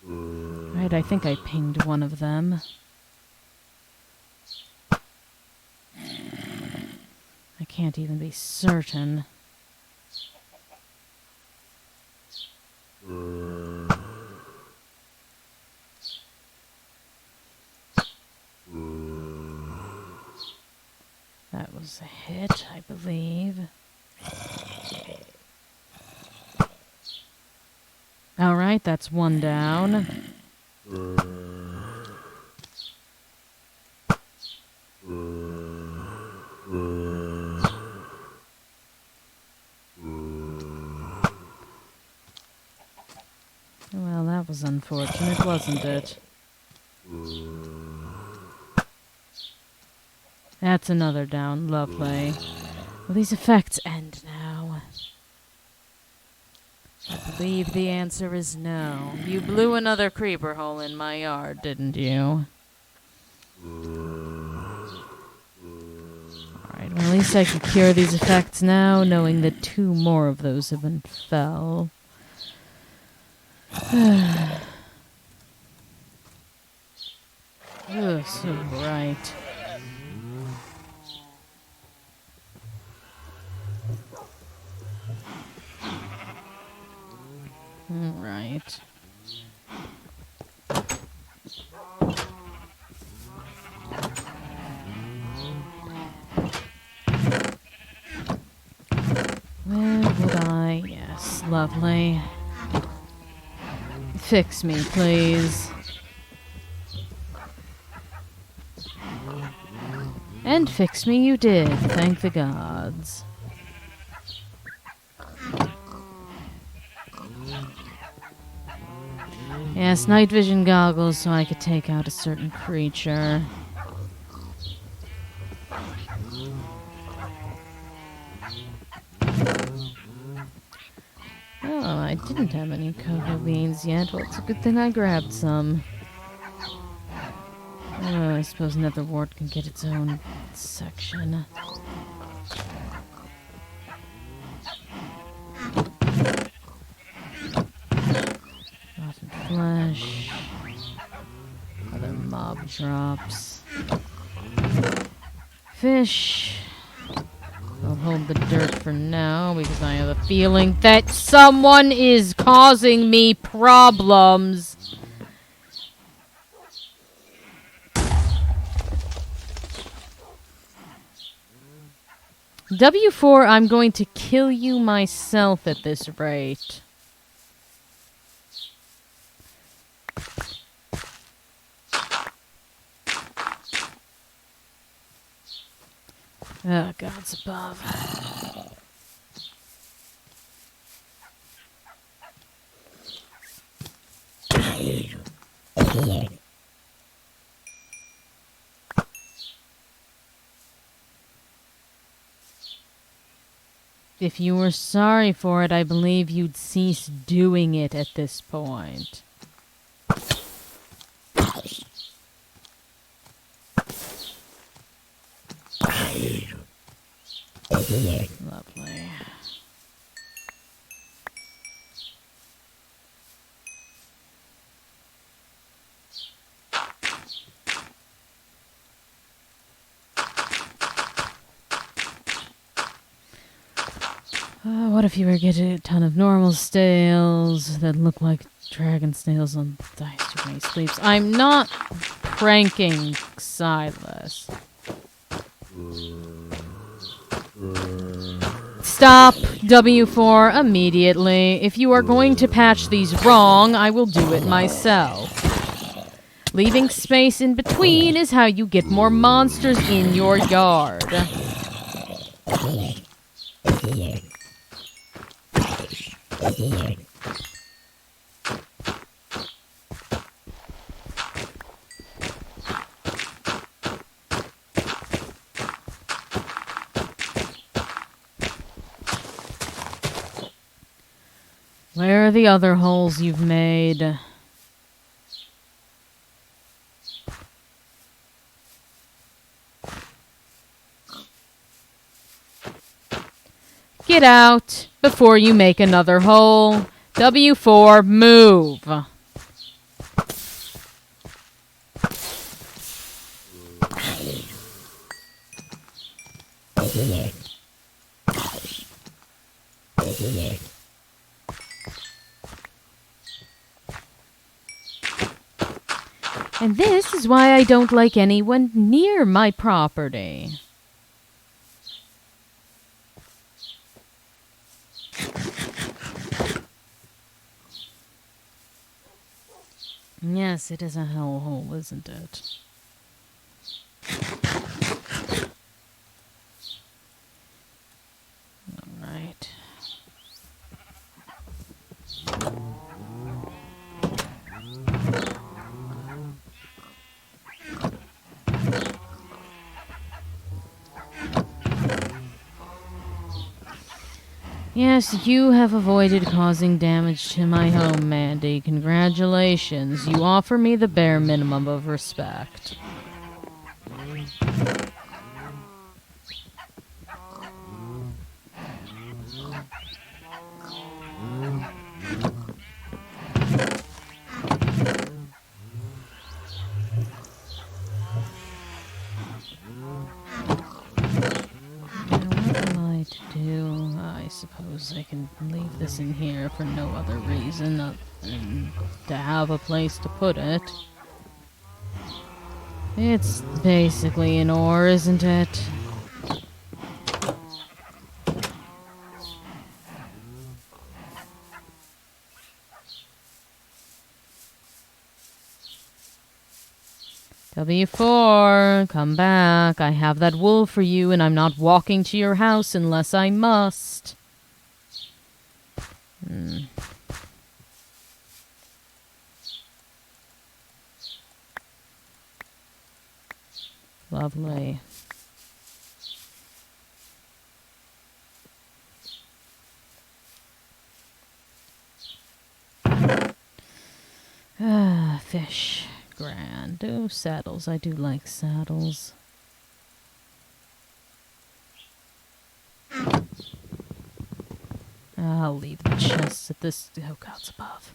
Right, I think I pinged one of them. I can't even be certain. That was a hit, I believe. Alright, that's one down. Well, that was unfortunate, wasn't it? That's another down. Lovely. Will these effects end now? I believe the answer is no. You blew another creeper hole in my yard, didn't you? Alright, well, at least I can cure these effects now, knowing that 2 more of those have been fell. Ugh, so bright. Alright. Where would I? Yes, lovely. Fix me, please. And fix me you did, thank the gods. Yes, night vision goggles so I could take out a certain creature. Oh, I didn't have any cocoa beans yet. Well, it's a good thing I grabbed some. Oh, I suppose Nether Wart can get its own section. Rotten flesh. Other mob drops. Fish. I'll hold the dirt for now because I have a feeling that someone is causing me problems. W4, I'm going to kill you myself at this rate. Oh, gods above. If you were sorry for it, I believe you'd cease doing it at this point. Lovely. What if you were getting a ton of normal snails that look like dragon snails on Dice Too Many Sleeps? I'm not pranking Silas. Stop W4 immediately. If you are going to patch these wrong, I will do it myself. Leaving space in between is how you get more monsters in your yard. Where are the other holes you've made? Get out before you make another hole. W4, move. And this is why I don't like anyone near my property. Yes, it is a hellhole, isn't it? Alright. Yes, you have avoided causing damage to my home, Mandy. Congratulations. You offer me the bare minimum of respect. I suppose I can leave this in here for no other reason than to have a place to put it. It's basically an ore, isn't it? W4, come back. I have that wool for you, and I'm not walking to your house unless I must. Lovely. Fish. Grand. Oh, saddles. I do like saddles. I'll leave the chests at this. Oh, God's above.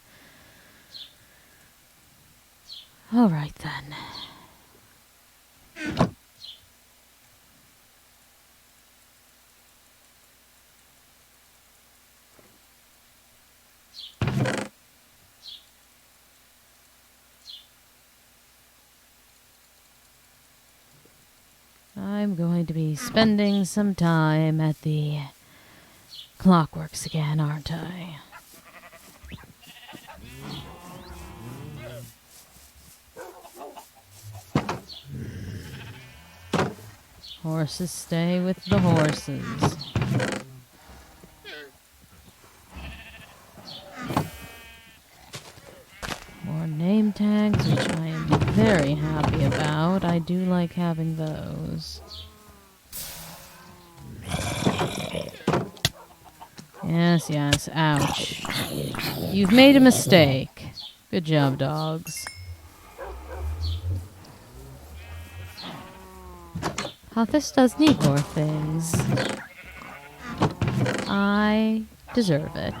All right, then. I'm going to be spending some time at the clockworks again, aren't I? Horses stay with the horses. More name tags, which I am very happy about. I do like having those. Yes, yes, ouch. You've made a mistake. Good job, dogs. This does need more things. I deserve it.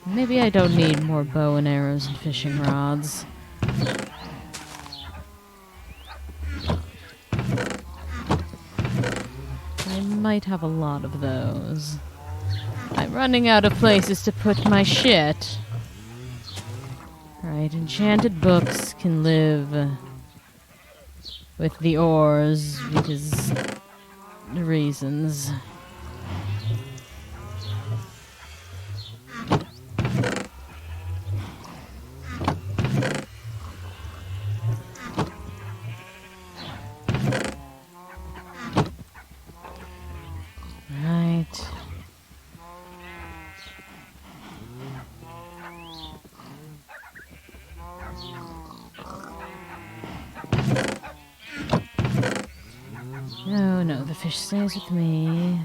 Maybe I don't need more bow and arrows and fishing rods. I might have a lot of those. I'm running out of places to put my shit. Right, enchanted books can live with the ores because the reasons. Right. No, no, the fish stays with me.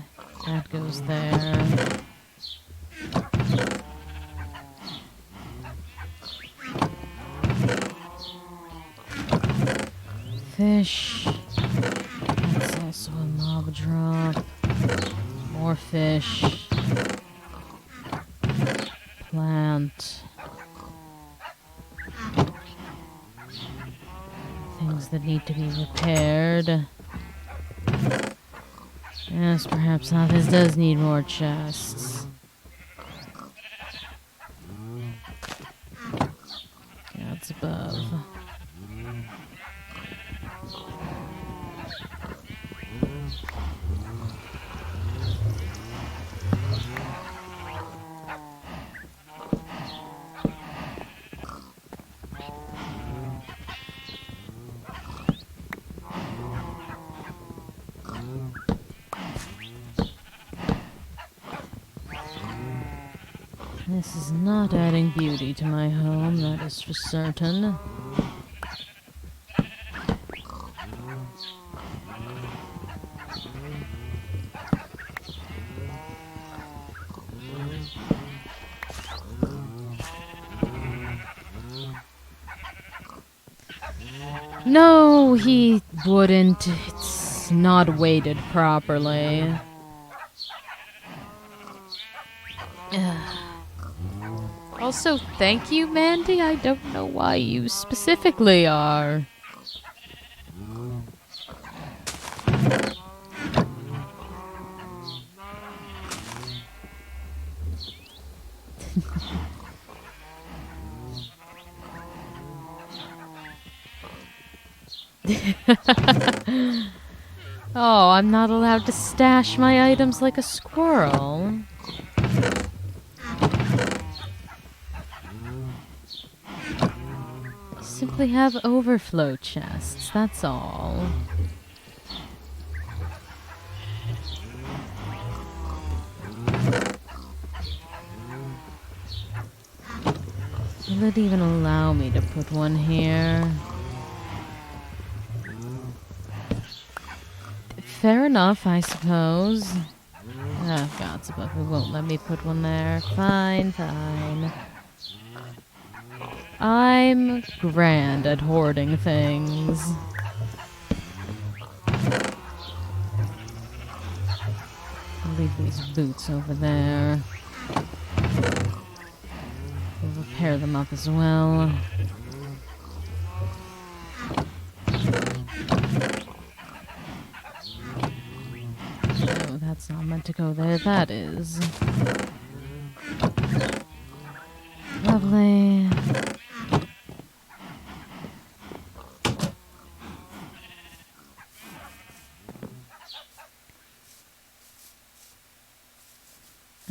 That goes there. Fish. That's also a mob drop. More fish. Plant. Things that need to be repaired. Yes, perhaps this does need more chests. God's above. This is not adding beauty to my home, that is for certain. No, he wouldn't. It's not weighted properly. Also, thank you, Mandy. I don't know why you specifically are. Oh, I'm not allowed to stash my items like a squirrel. Simply have overflow chests, that's all. Will it even allow me to put one here? Fair enough, I suppose. Oh, God's above, it won't let me put one there. Fine, fine. I'm grand at hoarding things. I'll leave these boots over there. We'll repair them up as well. Oh, that's not meant to go there. That is. Lovely.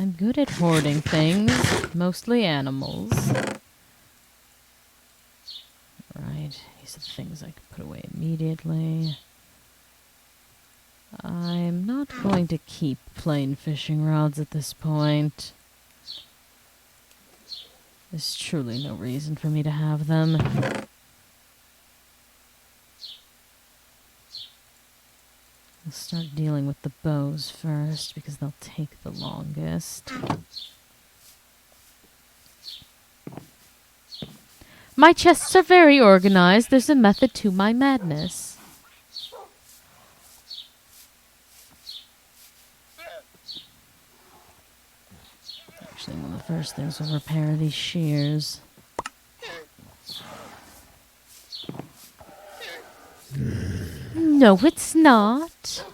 I'm good at hoarding things, mostly animals. Right, these are the things I can put away immediately. I'm not going to keep plain fishing rods at this point. There's truly no reason for me to have them. I'll start dealing with the bows first, because they'll take the longest. My chests are very organized. There's a method to my madness. Actually, one of the first things will repair these shears. No, it's not.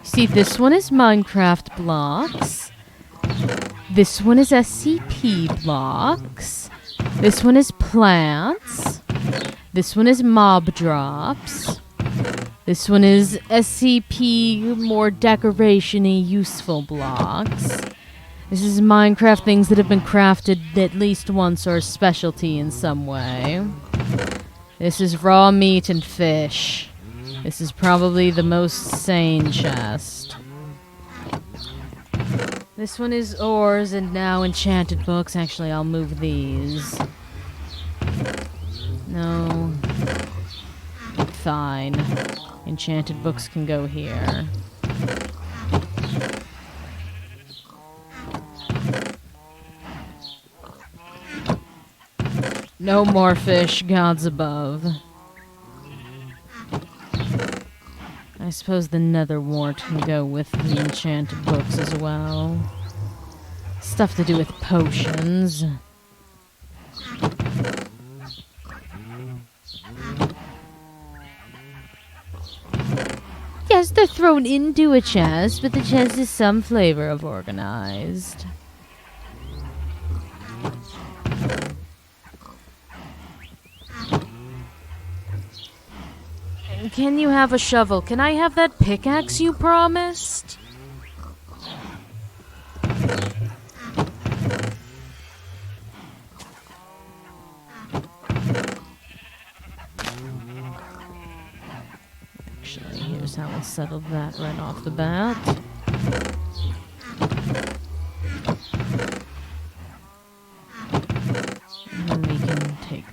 See, this one is Minecraft blocks. This one is SCP blocks. This one is plants. This one is mob drops. This one is SCP more decoration-y useful blocks. This is Minecraft things that have been crafted at least once or a specialty in some way. This is raw meat and fish. This is probably the most sane chest. This one is ores and now enchanted books. Actually, I'll move these. No. Fine. Enchanted books can go here. No more fish, gods above. I suppose the nether wart can go with the enchanted books as well. Stuff to do with potions. Yes, they're thrown into a chest, but the chest is some flavor of organized. Can you have a shovel? Can I have that pickaxe you promised? Actually, here's how we'll settle that right off the bat.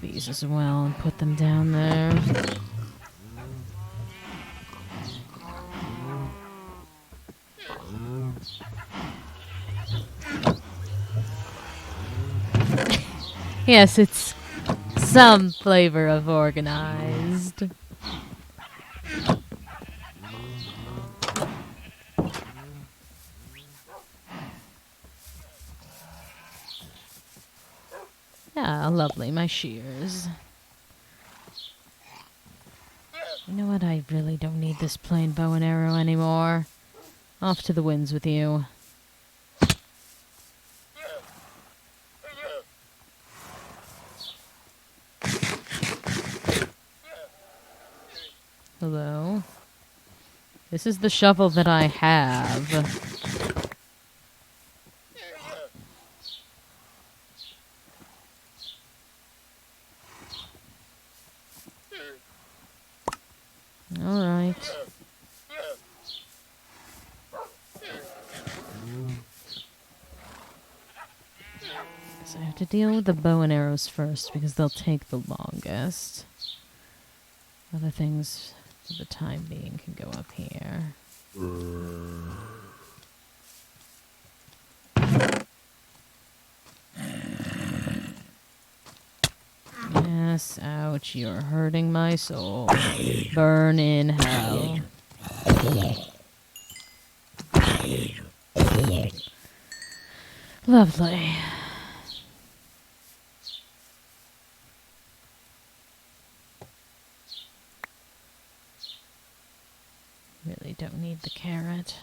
these as well and put them down there. Yes, it's some flavor of organized. Ah, lovely, my shears. You know what? I really don't need this plain bow and arrow anymore. Off to the winds with you. Hello? This is the shovel that I have. Alright. So I have to deal with the bow and arrows first because they'll take the longest. Other things, for the time being, can go up here. Yes, ouch, you're hurting my soul. Burn in hell. Lovely. Really don't need the carrot.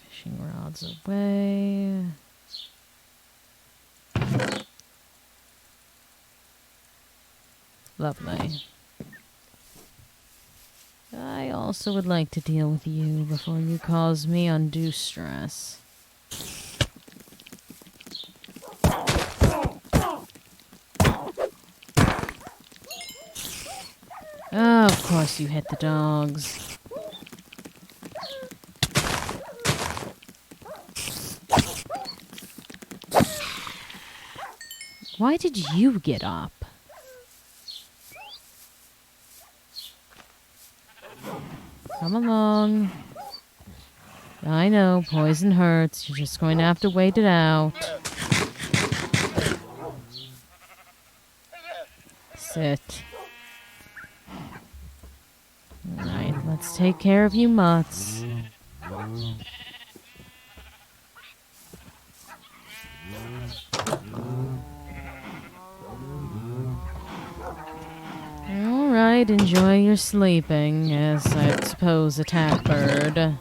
Fishing rods away. Lovely. I also would like to deal with you before you cause me undue stress. Oh, of course you hit the dogs. Why did you get up? Come along. I know, poison hurts. You're just going to have to wait it out. Sit. Alright, let's take care of you mutts. Alright, enjoy your sleeping, as I suppose attack bird.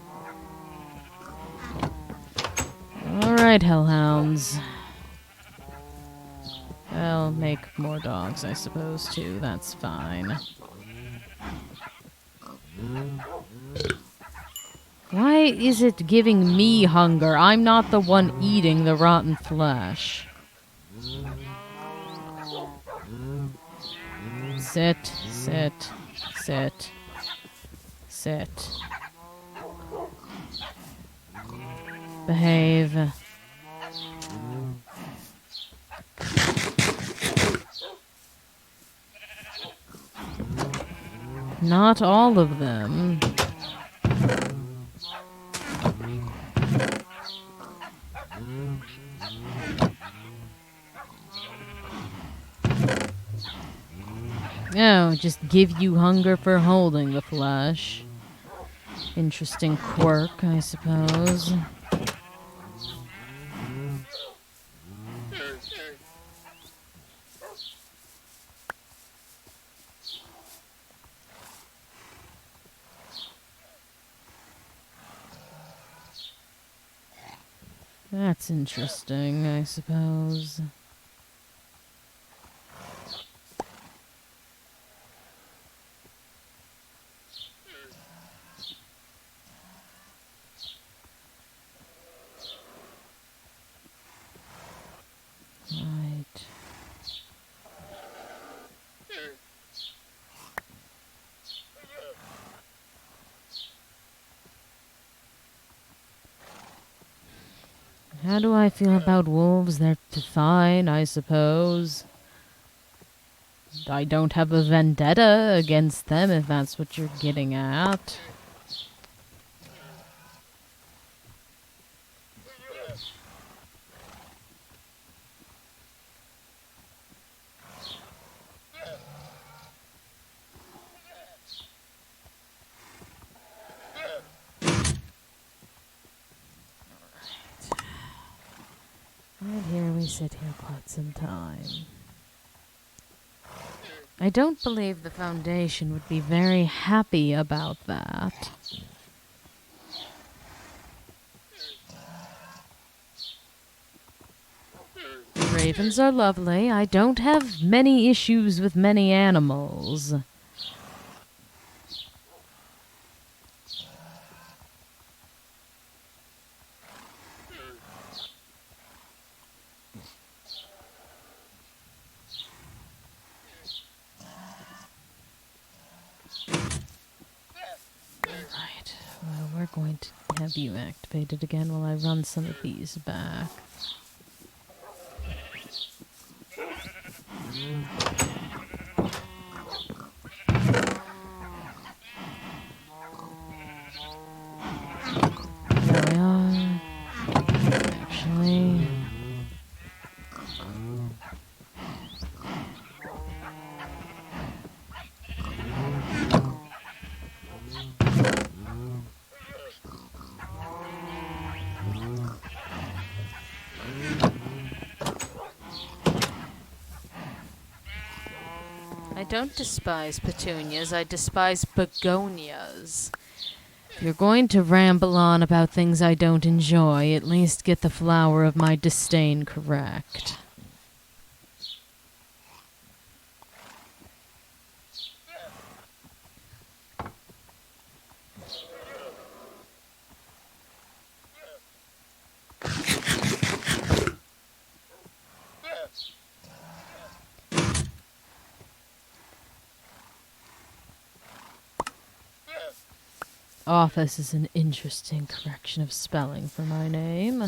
Alright, hellhounds. I'll make more dogs, I suppose, too. That's fine. Why is it giving me hunger? I'm not the one eating the rotten flesh. Sit, sit, sit, sit. Behave. Not all of them. Oh, just give you hunger for holding the flesh. Interesting quirk, I suppose. That's interesting, I suppose. Right. How do I feel about wolves? They're fine, I suppose. I don't have a vendetta against them, if that's what you're getting at. And here we sit here quite some time. I don't believe the Foundation would be very happy about that. Ravens are lovely. I don't have many issues with many animals. Right. Well, we're going to have you activated again while I run some of these back. There we are. Actually... I don't despise petunias, I despise begonias. If you're going to ramble on about things I don't enjoy, at least get the flower of my disdain correct. Office is an interesting correction of spelling for my name.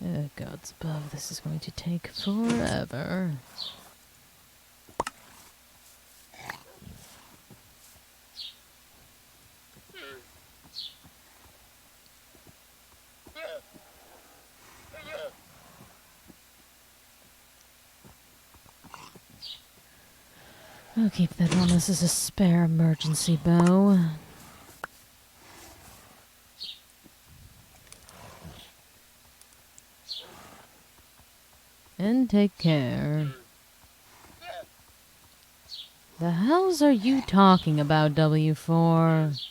Oh, gods above, this is going to take forever. I'll keep that on. This is a spare emergency bow. And take care. The hells are you talking about, W4?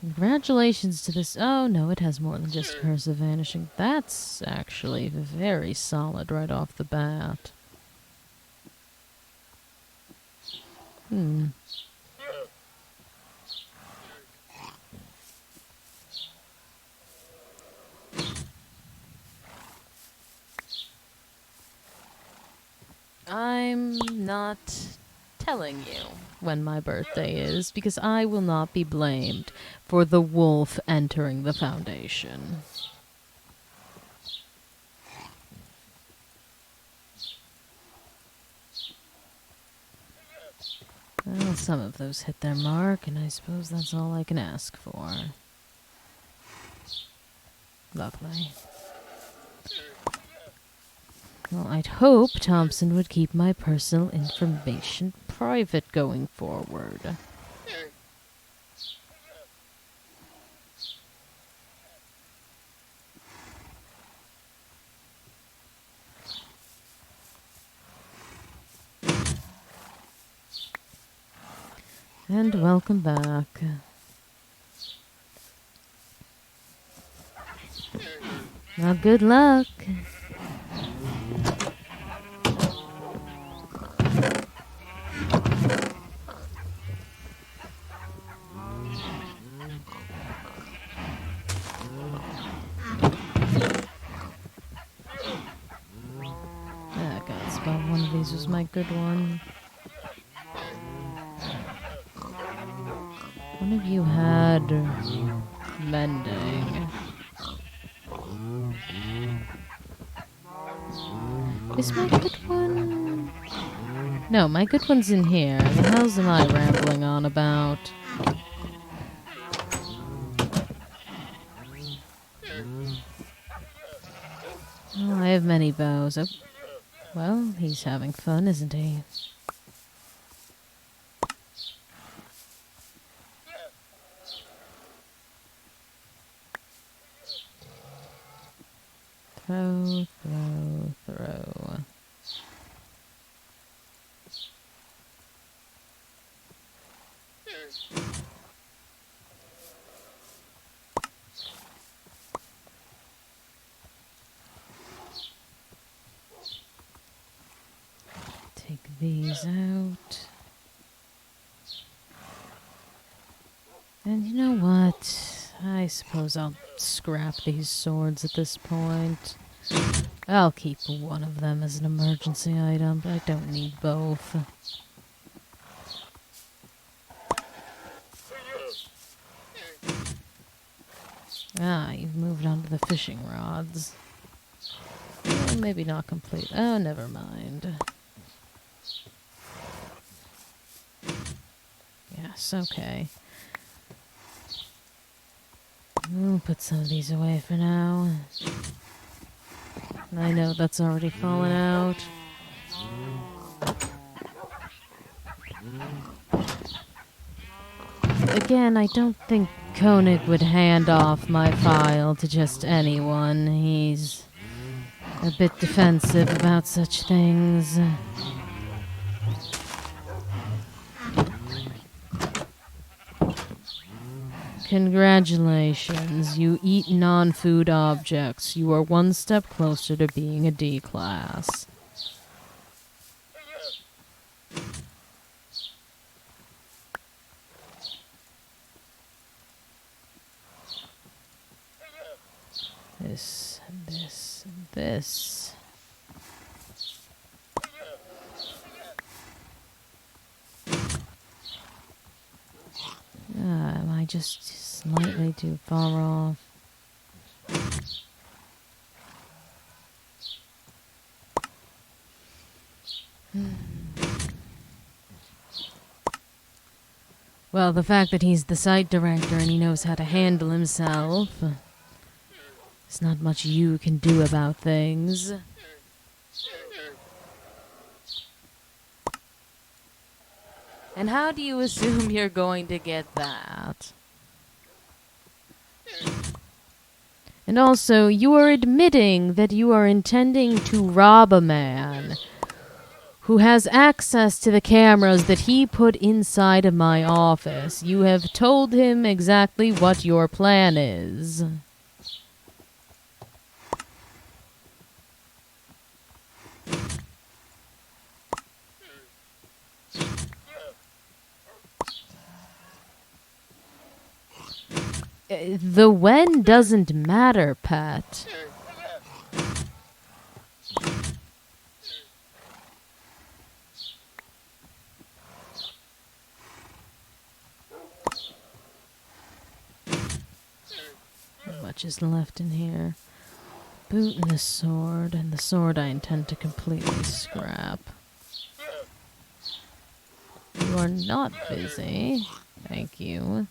Congratulations to this. Oh, no, it has more than just Curse of Vanishing. That's actually very solid right off the bat. I'm not telling you when my birthday is, because I will not be blamed for the wolf entering the Foundation. Well, some of those hit their mark, and I suppose that's all I can ask for. Lovely. Well, I'd hope Thompson would keep my personal information private going forward. And welcome back. Well, good luck. this was my good one. One of you had mending. Is my good one? No, my good one's in here. The hell am I rambling on about? Oh, I have many bows. Oh, well, he's having fun, isn't he? Throw, throw, throw. Take these out. And you know what? I suppose I'll scrap these swords at this point. I'll keep one of them as an emergency item, but I don't need both. Ah, you've moved on to the fishing rods. Well, maybe not complete. Oh, never mind. Yes, okay. We'll put some of these away for now. I know that's already fallen out. Again, I don't think Koenig would hand off my file to just anyone. He's a bit defensive about such things. Congratulations, you eat non-food objects. You are one step closer to being a D class. This, this, this. Am I just slightly too far off? Well, the fact that he's the site director and he knows how to handle himself, there's not much you can do about things. And how do you assume you're going to get that? And also, you are admitting that you are intending to rob a man who has access to the cameras that he put inside of my office. You have told him exactly what your plan is. The when doesn't matter, Pat. Not much is left in here. Boot and the sword I intend to completely scrap. You are not busy. Thank you.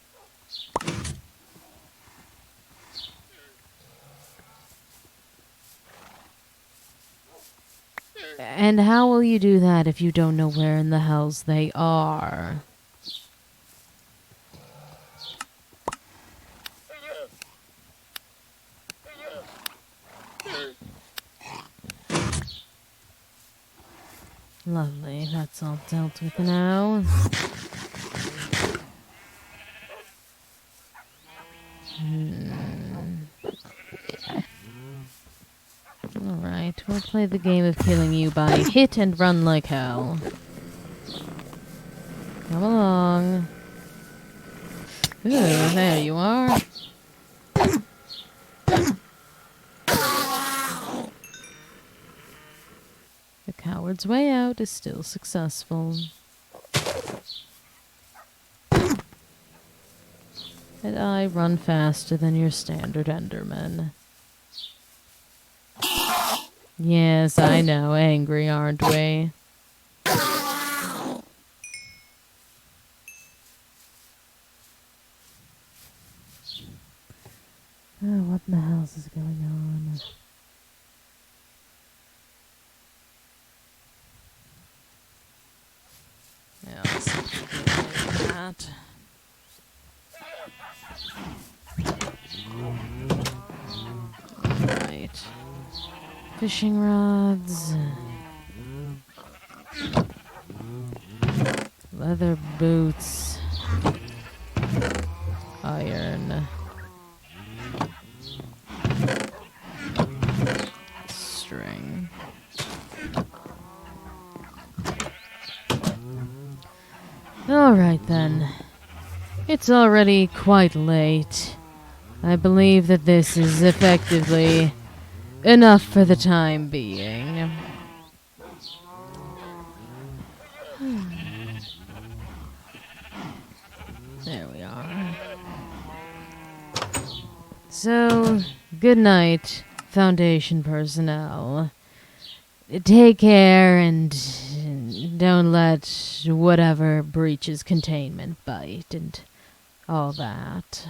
And how will you do that if you don't know where in the hells they are? Lovely, that's all dealt with now. Alright, we'll play the game of killing you by hit and run like hell. Come along. Ooh, there you are. The coward coward's way out is still successful. And I run faster than your standard Enderman. Yes, I know, angry, aren't we? Oh, what in the hell is going on? Yeah, let's see if we can make that. Right. Fishing rods. Leather boots. Iron. String. Alright then. It's already quite late. I believe that this is effectively enough for the time being. There we are. So, good night, Foundation personnel. Take care and don't let whatever breaches containment bite and all that.